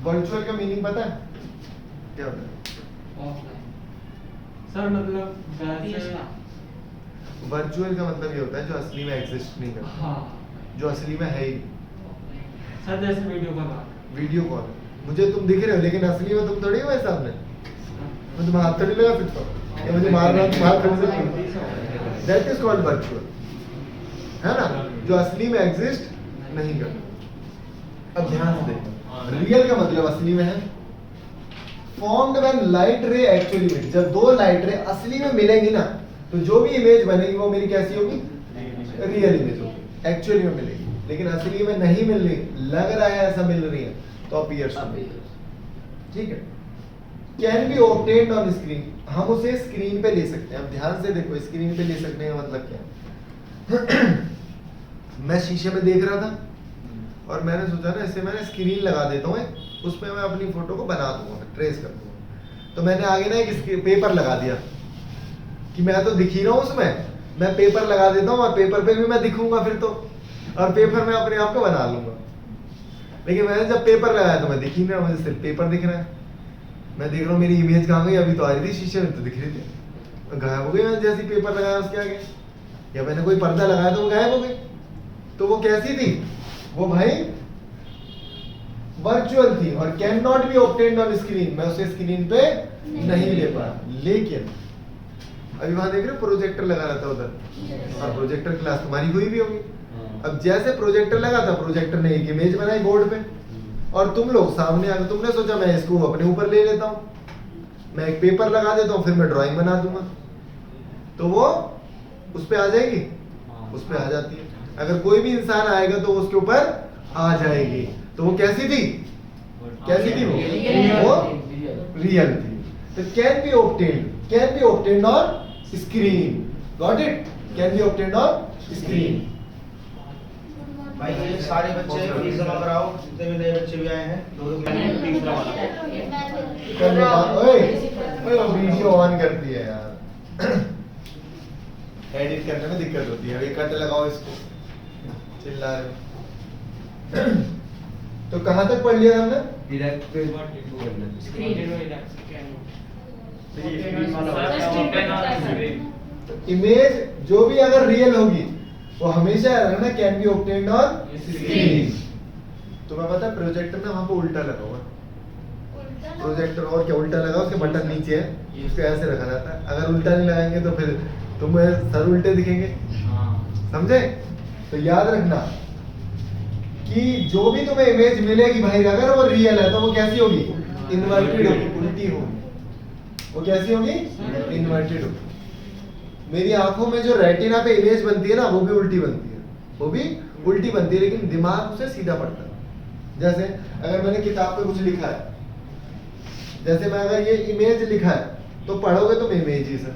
वर्चुअल का मीनिंग पता है क्या होता है? सर मतलब वैसे वर्चुअल का मतलब ये होता है जो असली में एग्जिस्ट नहीं करता, हाँ जो असली में है ही। सर जैसे वीडियो कॉल वीडियो कॉल, मुझे तुम दिख रहे हो लेकिन असली में तुम थोड़ी हो मेरे सामने, मैं तुम्हें हाथ थोड़ी लगा सकता हूँ, या मुझे मारना तुम हाथ थोड़ी से। दैट इज कॉल्ड वर्चुअल, है ना, जो असली में एग्जिस्ट नहीं करता। अब ध्यान से देखो, रियल का मतलब असली में है। Formed when light ray actually meet, जब 2 लाइट रे असली में मिलेंगी ना, तो जो भी इमेज बनेगी वो मेरी कैसी होगी? रियल इमेज होगी, एक्चुअली में मिलेगी। लेकिन असली में नहीं मिल रही, लग रहा है ऐसा मिल रही है, तो अपीयर्स। ठीक है? Can be obtained on screen, हम उसे स्क्रीन पे ले सकते हैं। अब ध्यान से देखो, स्क्रीन पे ले सकने का मतलब क्या है? मैं शीशे में देख रहा था और मैंने सोचा ना इससे मैंने स्क्रीन लगा देता हूँ, उसमें मैं अपनी फोटो को बना दूंगा, ट्रेस कर दूंगा। तो मैंने आगे ना एक पेपर लगा दिया कि मैं तो दिख ही रहा हूँ उसमें, मैं पेपर लगा देता हूँ और पेपर पे भी मैं दिखूंगा फिर तो, और पेपर में अपने आप को बना लूंगा। लेकिन मैंने जब पेपर लगाया तो मैं दिख ही नहीं रहा, मुझे सिर्फ पेपर दिख रहा है। मैं देख रहा हूँ मेरी इमेज कहाँ गई, अभी तो आ रही थी शीशे में तो दिख रही थी, गायब हो गई। मैंने जैसे ही पेपर लगाया उसके आगे, या मैंने कोई पर्दा लगाया तो वो गायब हो गई। तो वो कैसी थी? वो भाई वर्चुअल थी और can not be obtained on screen, मैं उसे स्क्रीन पे नहीं ले पाया। लेकिन अभी वहां देख रहे हो प्रोजेक्टर लगा रहता था उधर, और प्रोजेक्टर क्लास तुम्हारी हुई भी होगी। अब जैसे प्रोजेक्टर लगा था, प्रोजेक्टर ने एक इमेज बनाई बोर्ड पे, और तुम लोग सामने आके तुमने सोचा मैं इसको अपने ऊपर ले लेता हूँ, मैं एक पेपर लगा देता हूँ, फिर मैं ड्राइंग बना दूंगा, तो वो उस पे आ जाएगी, उस पे आ जाती है। अगर कोई भी इंसान आएगा तो उसके ऊपर आ जाएगी। तो वो कैसी थी? कैसी थी वो रियल थी। तो can be obtained on screen, got it? Can be obtained on screen. भाई ये सारे बच्चे फीस जमा कराओ, जितने भी नए बच्चे भी आए हैं, 2 फीस जमा ओए वीडियो ऑन करती है यार। एडिट करने में दिक्कत होती है। अभी कट लगाओ इसको, चिल्ला रहे हो। तो कहाँ तक पढ़ लिया हमने? डायरेक्ट पे वो करना है। इमेज जो भी अगर रियल होगी वो हमेशा रहना can be obtained on screen. तुम्हें पता है प्रोजेक्टर में वहां पे उल्टा लगा हुआ है। प्रोजेक्टर और क्या उल्टा लगा, उसके बटन नीचे है, उसको ऐसे रखा जाता है। अगर उल्टा नहीं लगाएंगे तो फिर तुम्हें सर उल्टे दिखेंगे, समझे? तो याद रखना कि जो भी तुम्हें इमेज मिलेगी भाई, अगर वो रियल है तो वो कैसी होगी? इन्वर्टेड होगी, उल्टी होगी। वो कैसी होगी? इन्वर्टेड होगी। मेरी आंखों में जो रेटिना पे इमेज बनती है ना, वो भी उल्टी बनती है, वो भी उल्टी बनती है, लेकिन दिमाग उसे सीधा पड़ता है। जैसे अगर मैंने किताब पे कुछ लिखा है, जैसे मैं अगर ये इमेज लिखा है तो पढ़ोगे तुम इमेज ही सर,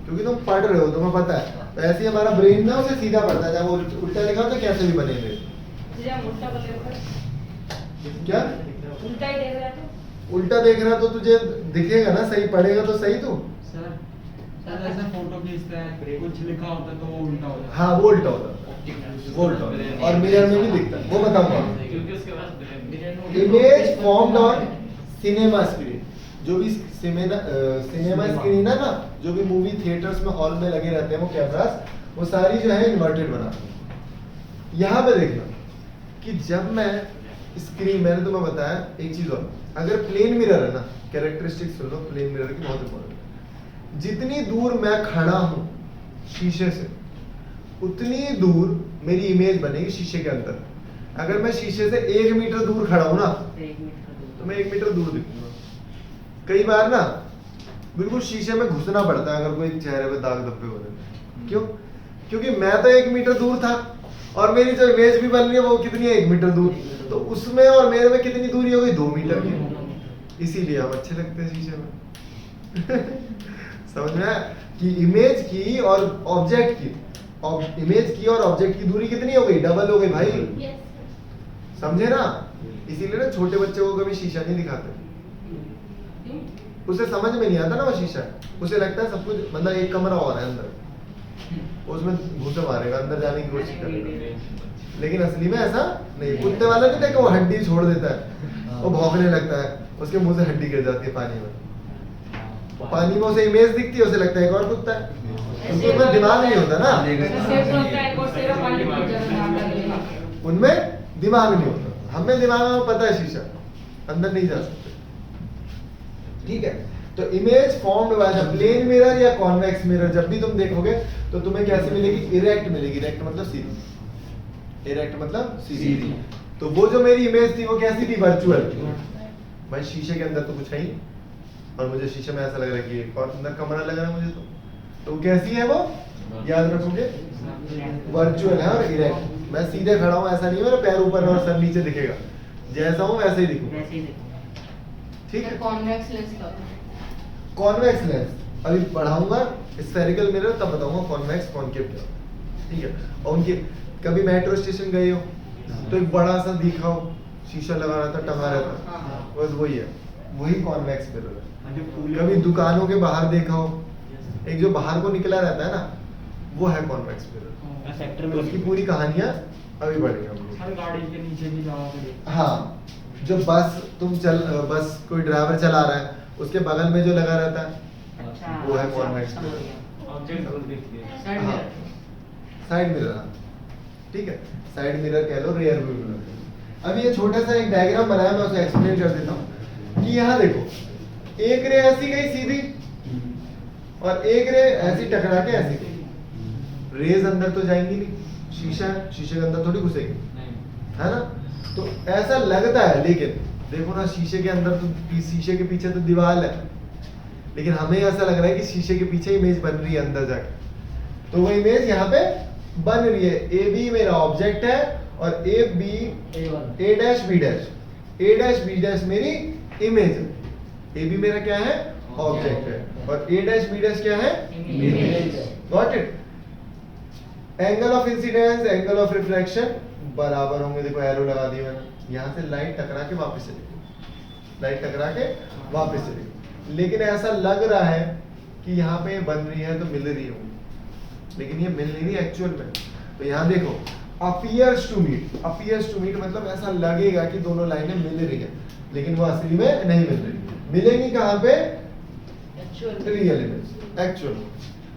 क्योंकि तुम पढ़ रहे हो, तुम्हें पता है। तो ऐसे ही हमारा ब्रेन ना उसे सीधा पड़ता है, जब वो उल्टा लिखा हो तो कैसे भी बने इमेज। क्या उल्टा ही देख रहा है तो उल्टा देख रहा तो तुझे दिखेगा ना, सही पढ़ेगा तो सही तू। सर सर ऐसा फोटो खींचता है, कुछ लिखा होता है तो वो उल्टा हो जाता है। हाँ वो उल्टा होता है, वो उल्टा होता है, और मिरर में भी दिखता है, वो बताऊंगा। क्योंकि उसके बाद image formed on cinema screen, जो भी सिनेमा स्क्रीन है ना, जो भी मूवी थिएटर्स में हॉल में लगे रहते हैं वो कैमरास, वो सारी जो है इन्वर्टेड बनाते हैं। यहाँ पे देखना कि जब मैं स्क्रीन, मैंने तुम्हें बताया एक चीज और, अगर प्लेन मिरर है ना, कैरेक्टरिस्टिक्स सुन लो प्लेन मिरर की, बहुत इंपॉर्टेंट। जितनी दूर मैं खड़ा हूं शीशे से, उतनी दूर मेरी इमेज बनेगी शीशे के अंदर। अगर मैं शीशे से 1 मीटर दूर खड़ा हूं ना, तो मैं 1 मीटर दूर दिखूंगा। कई बार ना बिल्कुल शीशे में घुसना पड़ता है अगर कोई चेहरे पे दाग धब्बे हो रहे हैं। क्यों? क्योंकि मैं तो 1 मीटर दूर था, और मेरी जो इमेज भी बन रही है वो कितनी है? 1 मीटर दूर। तो उसमें और मेरे में कितनी दूरी हो गई? 2 मीटर की। इसीलिए हम अच्छे लगते हैं शीशे में। समझ में आया कि इमेज की और ऑब्जेक्ट की, इमेज की और ऑब्जेक्ट की दूरी कितनी हो गई? डबल हो गई भाई, समझे ना? इसीलिए ना छोटे बच्चे को कभी शीशा नहीं दिखाते, उसे समझ में नहीं आता ना वो शीशा, उसे लगता है सब कुछ, मतलब एक कमरा और है अंदर, उसमें घुसे मारेगा, अंदर जाने की कोशिश करेगा। लेकिन असली में ऐसा नहीं। कुत्ते वाला नहीं देखा, वो हड्डी छोड़ देता है, वो भौंकने लगता है, उसके मुंह से हड्डी गिर जाती है पानी में, पानी में उसे इमेज दिखती है, उसे लगता है एक और कुत्ता है, उसके ऊपर दिमाग नहीं होता ना, उनमें दिमाग नहीं होता। हमें दिमाग में पता है शीशा, अंदर नहीं जा सकते, ठीक है? तो image formed by the plane mirror या कॉन्वेक्स मिरर, जब भी तुम देखोगे तो तुम्हें कैसे मिलेगी? इरेक्ट मिलेगी। इरेक्ट मतलब सीधी, इरेक्ट मतलब सीधी। तो वो जो मेरी इमेज थी वो कैसी थी? वर्चुअल। भाई शीशे के अंदर तो कुछ है ही, और मुझे शीशे में ऐसा लग रहा है कि एक और अंदर कमरा लग रहा है मुझे, तो कैसी है वो? याद रखोगे, वर्चुअल है और इरेक्ट। मैं सीधे खड़ा हूँ, ऐसा नहीं है मेरा पैर ऊपर और सर नीचे दिखेगा, जैसा हूँ वैसे ही दिखूंगा, ठीक है? कॉन्वेक्स लेंस का होता है। कॉन्वेक्स लेंस अभी पढ़ाऊंगा, स्फेरिकल मिरर तब बताऊंगा कॉन्वेक्स कॉनकेव क्या, ठीक है? और उनके कभी मेट्रो स्टेशन गए हो तो एक बड़ा सा दिखा हो, शीशा लगा रहता, टंगा रहता, बस वही है, वही कॉन्वेक्स मिरर है। कभी दुकानों के बाहर देखा हो, एक जो बाहर को निकला रहता है ना, वो है कॉन्वेक्स मिरर। सेक्टर तो उसकी पूरी कहानियां अभी पढ़ेंगे हम लोग। हर गाड़ी के नीचे भी जाओगे। हाँ, जो बस कोई ड्राइवर चला रहा है, उसके बगल में जो लगा रहता है वो है कॉन्वेक्स मिरर। ऑब्जेक्ट जरूर देखिए। हाँ, साइड मिरर, ठीक है? साइड मिरर कह लो, रियर व्यू मिरर। अभी ये छोटा सा एक डायग्राम बनाया, मैं उसे एक्सप्लेन कर देता हूँ कि यहाँ देखो, एक रे ऐसी गई सीधी और एक रे ऐसी टकरा के ऐसी गई। रेज अंदर तो जाएंगी नहीं, शीशा है, शीशे के अंदर थोड़ी घुसेगी, है ना? तो ऐसा लगता है, लेकिन देखो ना शीशे के अंदर तो, शीशे के पीछे तो दीवार है, लेकिन हमें ऐसा लग रहा है कि शीशे के पीछे इमेज बन रही है अंदर जाके। तो वो इमेज यहाँ पे बन रही है। ए बी मेरा ऑब्जेक्ट है और A B A dash B dash, A dash B dash मेरी इमेज है। ए बी मेरा क्या है? ऑब्जेक्ट है, और ए डैश बी डैश क्या है? Image. Got it? Angle of incidence, angle of reflection बराबर होंगे। देखो एरो लगा दिया मैंने, यहाँ से लाइट टकरा के वापस चली, लाइट टकरा के वापस चली, लेकिन ऐसा लग रहा है कि यहाँ पे बन रही है तो मिल रही है, लेकिन ये मिल नहीं रही एक्चुअल में। तो यहाँ देखो appears to meet मतलब ऐसा लगेगा कि दोनों लाइनें मिल रही है, लेकिन वो असली में नहीं मिल रही। मिलेंगी कहाँ पे? Real image, actual.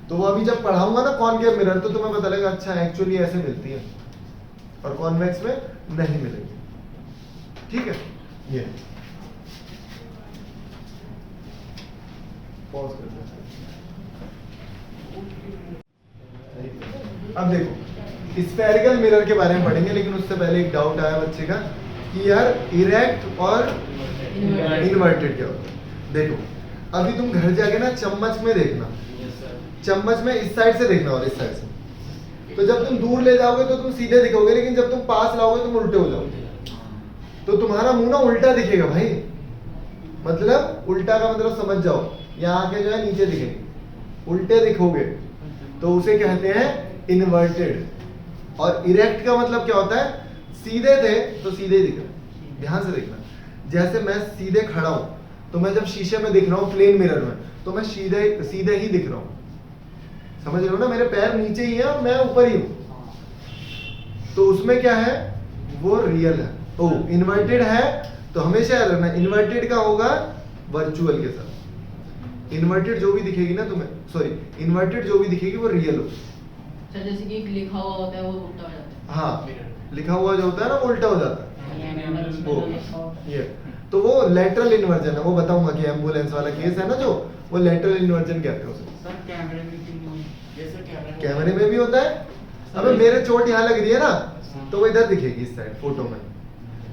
तो वो अभी जब पढ़ाऊंगा ना कॉनकेव मिरर तो तुम्हें पता लगेगा अच्छा एक्चुअली ऐसे मिलती है और कॉन्वेक्स में नहीं मिलेगी। ठीक है, ये पॉज कर दो। अब देखो स्फेरिकल मिरर के बारे में पढ़ेंगे, लेकिन उससे पहले एक डाउट आया बच्चे का कि यार इरेक्ट और इन्वर्टेड क्या होता है। देखो अभी तुम घर जाके ना चम्मच में देखना, चम्मच में इस साइड से देखना और इस साइड से। तो जब तुम दूर ले जाओगे तो तुम सीधे दिखोगे, लेकिन जब तुम पास लाओगे तुम उल्टे हो जाओगे। तो तुम्हारा मुंह ना उल्टा दिखेगा भाई, मतलब उल्टा का मतलब समझ जाओ, यहाँ के जो है नीचे दिखेंगे, उल्टे दिखोगे तो उसे कहते हैं इन्वर्टेड। और इरेक्ट का मतलब क्या होता है? सीधे थे तो सीधे दिख रहे। ध्यान से देखना, जैसे मैं सीधे खड़ा हूं तो मैं जब शीशे में दिख रहा हूं प्लेन मिरर में तो मैं सीधे ही दिख रहा हूं, समझ रहे हो ना? मेरे पैर नीचे ही है और मैं ऊपर ही हूं। तो उसमें क्या है? वो रियल है। ओ इन्वर्टेड है तो हमेशा याद रखना इन्वर्टेड का होगा वर्चुअल के साथ। इन्वर्टेड जो भी दिखेगी ना तुम्हें, सॉरी इन्वर्टेड जो भी दिखेगी वो रियल हो। सर जैसे कि लिखा हुआ होता है वो उल्टा हो जाता है। हाँ, लिखा हुआ जो होता है ना वो उल्टा हो जाता है। वो ये तो वो लेटरल इन्वर्जन है, वो बताऊंगा कि एम्बुलेंस वाला केस है ना जो, वो लेटरल इन्वर्जन कहते हैं उसे। सर कैमरे में क्यों नहीं? कैमरे में भी होता है। अबे मेरे चोट यहाँ लग रही है ना तो वो इधर दिखेगी इस साइड फोटो में,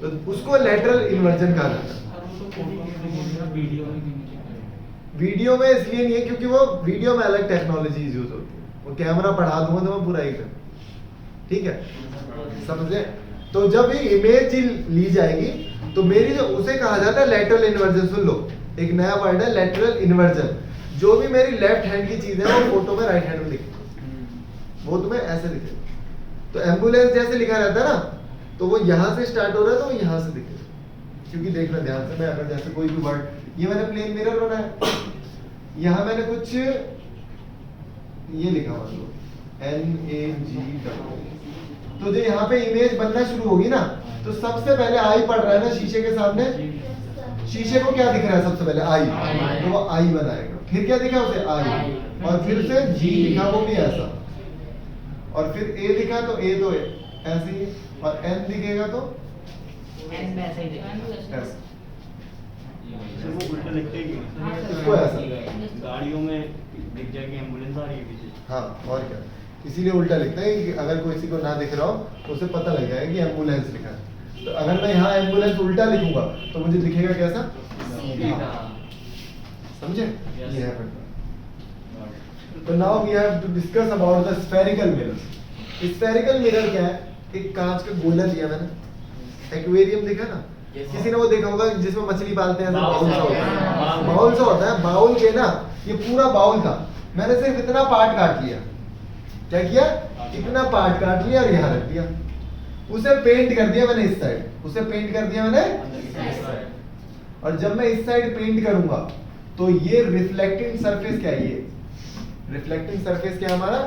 तो उसको लेटरल इन्वर्जन कहा जाता है। सर वो तो फोटो में दिखेगी, वीडियो में नहीं दिखेगी। वीडियो में इसलिए नहीं है क्योंकि वो वीडियो में अलग टेक्नोलॉजी यूज होती है, वो कैमरा पढ़ा दूंगा तो मैं पूरा ही कर, ठीक है, समझे? तो जब ये इमेज ली जाएगी तो मेरी जो उसे कहा जाता है लेटरल इन्वर्जन। सुन लो, एक नया वर्ड है लेटरल इन्वर्जन। जो भी मेरी लेफ्ट हैंड की चीज है वो फोटो में राइट हैंड में दिखेगी, वो तुम्हें ऐसे दिखेगा। तो एम्बुलेंस जैसे लिखा रहता है ना तो वो यहाँ से स्टार्ट हो रहा है तो वो यहाँ से दिखेगा। क्योंकि देखना ध्यान से, मैं अगर जैसे कोई भी वर्ड, ये मैंने प्लेन मिरर बनाया, यहाँ मैंने कुछ ये लिखा हुआ NAG, तो जो यहाँ पे इमेज बनना शुरू होगी ना तो सबसे पहले आई पड़ रहा है ना शीशे के सामने, शीशे को क्या दिख रहा है सबसे पहले? आई, तो वो आई बनाएगा। फिर क्या दिखा उसे? आई, और फिर से जी लिखा वो भी ऐसा, और फिर ए दिखा तो ए तो ऐसे ही, और एन दिखेगा तो एन में ऐसे ही दिखेगा। ऐसा। सर वो उल्टा लिखते हैं कि इसको ऐसा, गाड़ियों में दिख जाएगी एम्बुलेंस आ रही है पीछे। हाँ और क्या, इसीलिए उल्टा लिखते हैं कि अगर किसी को ना दिख रहा हो तो उसे पता लग जाएगा कि एम्बुलेंस लिखा है। तो अगर मैं यहाँ एम्बुलेंस उल्टा लिखूंगा तो मुझे दिखेगा कैसा? समझे? ये है फिर। तो now we have to discuss about the spherical mirror. Spherical mirror क्या है? एक कांच का गोला लिया मैंने, एक्वेरियम देखा ना, किसी ने वो देखा होगा जिसमें मछली पालते हैं, बाउल सा होता है, बाउल सा होता है। बाउल के ना ये पूरा बाउल था, मैंने सिर्फ इतना पार्ट काट लिया। क्या किया? इतना पार्ट काट लिया और यहाँ रख दिया। उसे पेंट कर दिया मैंने इस साइड, उसे पेंट कर दिया मैंने इस साइड। और जब मैं इस साइड पेंट करूंगा तो ये रिफ्लेक्टिंग सरफेस क्या है? ये रिफ्लेक्टिंग सरफेस क्या है हमारा?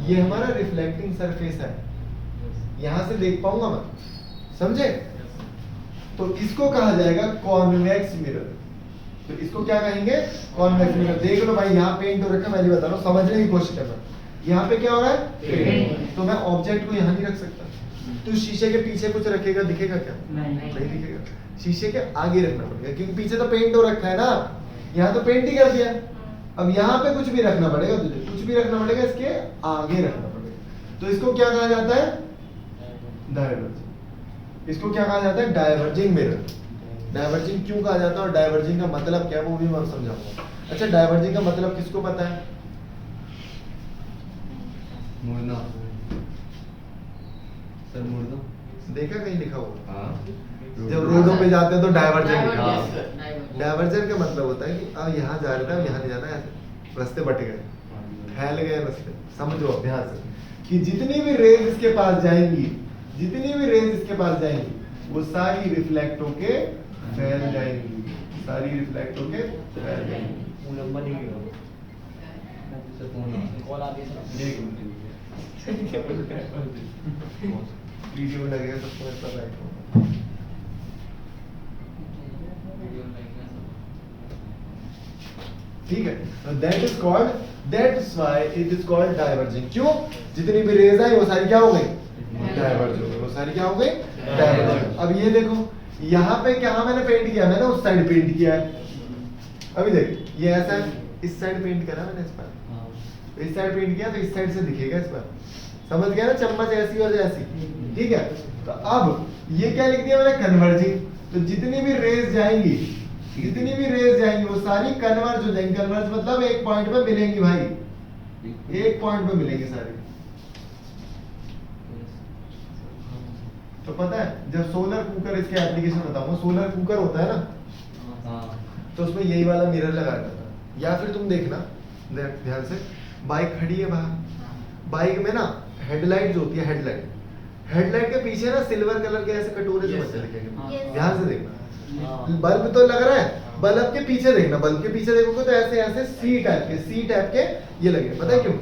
ये हमारा रिफ्लेक्टिंग सरफेस है, यहां से देख पाऊंगा मैं, समझे? तो इसको कहा जाएगा कॉन्वेक्स मिरर। तो इसको क्या कहेंगे? Convex mirror. देख लो भाई यहाँ पेंट हो रखा है, मैं बता रहा हूँ, समझने की कोशिश करना। यहाँ पे क्या हो रहा है? पेंट। तो मैं ऑब्जेक्ट को यहाँ नहीं रख सकता। तो शीशे के पीछे कुछ रखेगा, दिखेगा क्या? नहीं दिखेगा। शीशे के आगे रखना पड़ेगा क्योंकि पीछे तो पेंट हो रखा है ना, यहाँ तो पेंट ही कर दिया। अब यहाँ पे कुछ भी रखना पड़ेगा तुझे, कुछ भी रखना पड़ेगा, इसके आगे रखना पड़ेगा। तो इसको क्या कहा जाता है? डायवर्जिंग। इसको क्या कहा जाता है? Diverging mirror. डायवर्जिंग क्यों कहा जाता है और डायवर्जिंग का मतलब क्या है वो भी मैं समझाऊंगा। अच्छा, डायवर्जिंग का मतलब किसको पता है? मुड़ना। सर मुड़ना देखा कहीं लिखा हुआ? हाँ, जब रोडों पे जाते हैं तो डायवर्जन लिखा हाँ। होता है। डायवर्जन का मतलब होता है कि अब यहाँ जा रहा था, यहाँ नहीं जाना है, रास्ते बट गए, फैल गए रास्ते। समझो अभ्यास से कि जितनी भी रेज इसके पास जाएंगी, जितनी भी रेज इसके पास जाएंगी वो सारी रिफ्लेक्ट होके फैल जाएंगी, सारी रिफ्लेक्ट होके फैल जाएंगी। वो लंबा नहीं गिरा। सर फोन कॉल आ गई सर। देखो वीडियो में लगेगा सबको ऐसा लाइक होगा। ठीक है, that is called, that's why it is called diverging. क्यों? जितनी भी रेज आई वो सारी क्या हो गई? डाइवर्ज हो गई। वो सारी क्या हो गई? डाइवर्ज। अब ये देखो, यहाँ पे क्या मैंने पेंट किया, मैंने उस साइड पेंट किया है। अभी देख, ये ऐसा है, इस साइड पेंट करा मैंने, इस पर इस साइड पेंट किया तो इस साइड से दिखेगा इस पर। समझ गया ना, चम्मच ऐसी और ऐसी। ठीक है, तो अब ये क्या लिख दिया मैंने? कन्वर्जिंग। तो जितनी भी रेज जाएंगी, जितनी भी रेज जाएंगी वो सारी कन्वर्ज हो जाएंगी। कन्वर्ज मतलब एक पॉइंट पे मिलेंगी भाई, एक पॉइंट पे मिलेंगी सारी। तो पता है, जब सोलर कुकर, इसके एप्लीकेशन बताऊंगा, सोलर कुकर होता है ना, तो उसमें यही वाला मिरर लगा रहता था। या फिर तुम देखना ध्यान से, बाइक खड़ी है बाहर, बाइक में ना हेडलाइट जो होती है, हेडलाइट के पीछे ना सिल्वर कलर के ऐसे कटोरे से बच्चे दिखेंगे। ध्यान से देखना, बल्ब तो लग रहा है, बल्ब के पीछे देखना, बल्ब के पीछे देखोगे तो ऐसे ऐसे सी टाइप के ये लगे। पता है क्यों?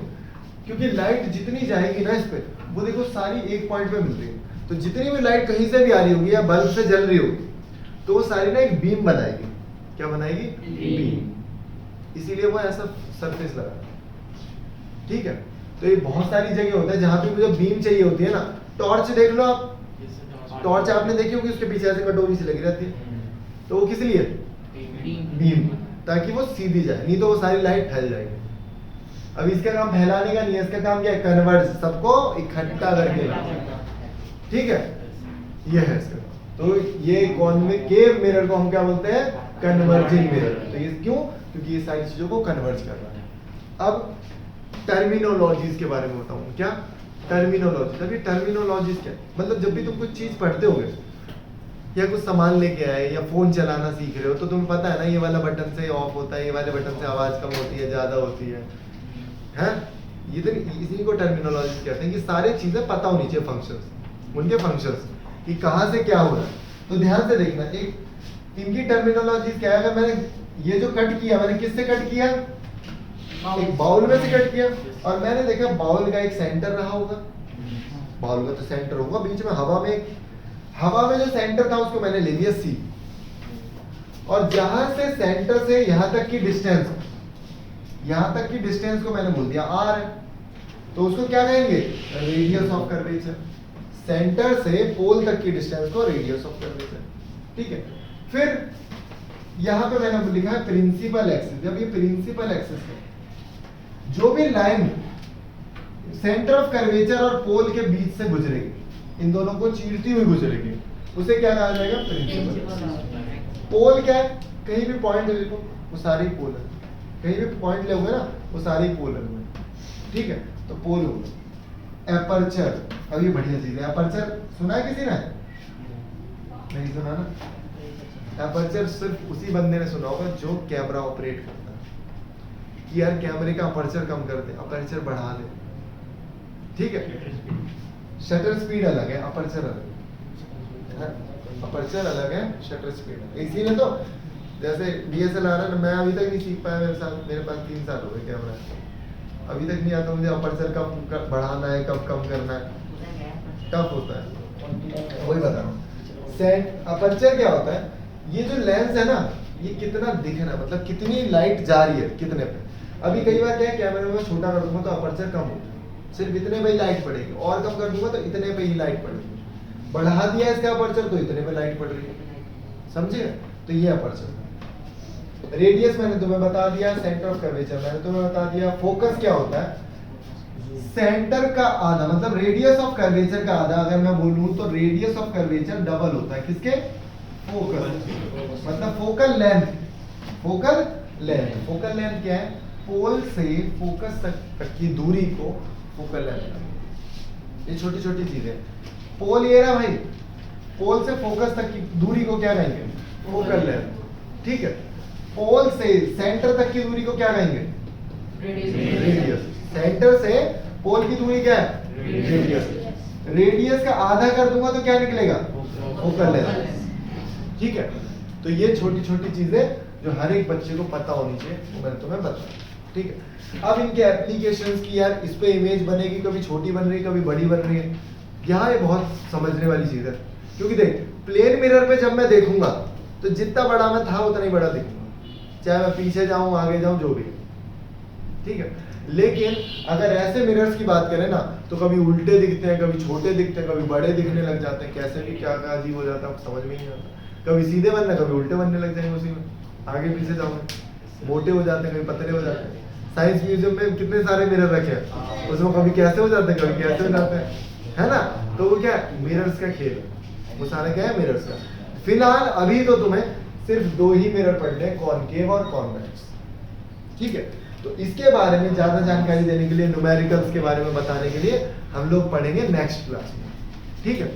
क्योंकि लाइट जितनी जाएगी ना इस पे, वो देखो सारी एक पॉइंट पे मिल रही है। तो जितनी भी लाइट कहीं से भी आ रही होगी या बल्ब से जल रही होगी, तो वो सारी ना एक बीम बनाएगी। क्या बनाएगी? बीम। इसीलिए वो ऐसा सरफेस लगा। ठीक है, तो ये बहुत सारी जगह होता है जहां पे मुझे बीम चाहिए होती है ना। टॉर्च देख लो आप, टॉर्च आपने देखी होगी, उसके पीछे ऐसे कटोरी सी लगी रहती है। तो वो किस लिए? बीम, ताकि वो सीधी जाए, नहीं तो वो सारी लाइट फैल जाएगी। अब इसका काम फैलाने का नहीं है, इसका काम क्या है? कन्वर्ज, सबको इकट्ठा करके लाना। ठीक है, ये है इसका। तो ये कॉन्केव मिरर को हम क्या बोलते हैं? Converging mirror. तो ये क्यों? क्योंकि ये सारी चीजों को कन्वर्ज कर रहा है। अब टर्मिनोलॉजीज के बारे में बताऊं। क्या टर्मिनोलॉजी? अभी टर्मिनोलॉजीज क्या? मतलब जब भी तुम कुछ चीज पढ़ते होगे या कुछ सामान लेके आए या फोन चलाना सीख रहे हो, तो तुम्हें पता है ना, ये वाला बटन से ऑफ होता है, ये वाले बटन से आवाज कम होती है, ज्यादा होती है, हैं? ये तो इसी को टर्मिनोलॉजी कहते हैं कि सारी चीजें पता होनी चाहिए, फंक्शंस, उनके फंक्शंस कि कहाँ से क्या हो रहा है। तो ध्यान से देखना, एक इनकी टर्मिनोलॉजी क्या है। अगर मैंने ये जो कट किया, मैंने किससे कट किया? एक बाउल में से कट किया। और मैंने देखा बाउल का एक सेंटर रहा होगा, बाउल का तो सेंटर होगा, बीच में हवा में जो सेंटर था उसको मैंने ले लिया C, और जहां से सेंटर से यहां तक की डिस्टेंस, यहां तक की डिस्टेंस को मैंने बोल दिया R है। तो उसको क्या कहेंगे? Radius of curvature. सेंटर से पोल तक की डिस्टेंस को रेडियस ऑफ कर्वेचर। ठीक है, फिर यहां पे मैंने लिखा है प्रिंसिपल एक्सिस। जब ये प्रिंसिपल एक्सिस है, जो भी लाइन सेंटर ऑफ कर्वेचर और पोल के बीच से गुजरेगी, इन दोनों को चीरती हुई गुजरेगी, उसे क्या कहा जाएगा? प्रिंसिपल। पोल क्या है? कहीं भी पॉइंट ले लो, वो सारे पोल है। कहीं भी पॉइंट ले ना, वो सारे पोल है। ठीक है, तो पोल हो गया। एपर्चर, अब ये बढ़िया चीज है। एपर्चर सुना है किसी ने? नहीं सुना ना? एपर्चर सिर्फ उसी बंदे ने सुना होगा जो कैमरा ऑपरेट करता है, कि यार कैमरे का अपर्चर कम कर दे, अपर्चर बढ़ा दे। ठीक है, शटर स्पीड अलग है, अपर्चर अलग है। अपर्चर अलग है, शटर स्पीड अलग है। इसीलिए तो जैसे DSLR है, मैं अभी तक नहीं सीख पाया, मेरे पास 3 साल हो गए कैमरा, अभी तक नहीं आता मुझे अपर्चर कब बढ़ाना है, कब कम करना है, टफ होता है। वही बता रहा हूँ। अपर्चर क्या होता है? ये जो लेंस है ना, ये कितना दिख रहा है, मतलब कितनी लाइट जा रही है कितने पे। अभी कई बार क्या है, कैमरे में छोटा कर दूंगा तो अपर्चर कम होता है, सिर्फ इतने पे ही लाइट पड़ेगी, और कम कर दूंगा तो इतने पे ही लाइट पड़ेगी। बढ़ा दिया इसका अपर्चर तो इतने पे लाइट पड़ रही है, समझे? तो ये अपर्चर। रेडियस मैंने तुम्हें बता दिया, सेंटर ऑफ कर्वेचर मैंने तुम्हें बता दिया। फोकस क्या होता है? सेंटर का आधा, मतलब रेडियस ऑफ कर्वेचर का आधा। अगर मैं बोलूं तो रेडियस ऑफ कर्वेचर डबल होता है किसके? फोकस, मतलब focal length. Focal length, focal length क्या है? पोल से फोकस तक की दूरी को फोकल लेंथ। ये छोटी छोटी चीजें। पोल ये रहा भाई, पोल से फोकस तक की दूरी को क्या कहेंगे? Focal length. ठीक है, पोल से सेंटर तक की दूरी को क्या कहेंगे? रेडियस। सेंटर से पोल की दूरी क्या है? रेडियस। रेडियस का आधा कर दूंगा तो क्या निकलेगा? Focal length. ठीक है, तो ये छोटी छोटी चीजें जो हर एक बच्चे को पता होनी चाहिए, वो मैंने तुम्हें बताया। ठीक है। अब इनके एप्लीकेशंस की यार, इस पे इमेज बनेगी, कभी छोटी बन रही है कभी बड़ी बन रही है, यहाँ ये बहुत समझने वाली चीज है। क्योंकि देख, प्लेन मिरर पे जब मैं देखूंगा तो जितना बड़ा मैं था उतना ही बड़ा दिखूंगा, चाहे मैं पीछे जाऊं आगे जाऊं जो भी, ठीक है। लेकिन अगर ऐसे मिरर्स की बात करें ना तो कभी उल्टे दिखते हैं, कभी छोटे दिखते हैं, कभी बड़े दिखने लग जाते हैं, कैसे भी क्या क्या अजीब हो जाता है समझ में ही नहीं आता। कभी सीधे बनना, कभी उल्टे बनने लग जाएंगे, उसी में आगे पीछे जाओगे, मोटे हो जाते हैं, कभी पतले हो जाते हैं। साइंस म्यूजियम में कितने सारे मिरर रखे हैं, उसमें कभी कैसे हो जाते हैं, कभी कैसे हो जाते हैं, है ना। तो वो क्या है, मिरर्स का खेल है, वो सारा क्या है, मिरर्स का। फिलहाल अभी तो तुम्हें सिर्फ 2 ही मिरर पढ़ने हैं, कॉनकेव और कॉन्वेक्स, ठीक है। तो इसके बारे में ज्यादा जानकारी देने के लिए, न्यूमेरिकल्स के बारे में बताने के लिए हम लोग पढ़ेंगे नेक्स्ट क्लास में, ठीक है।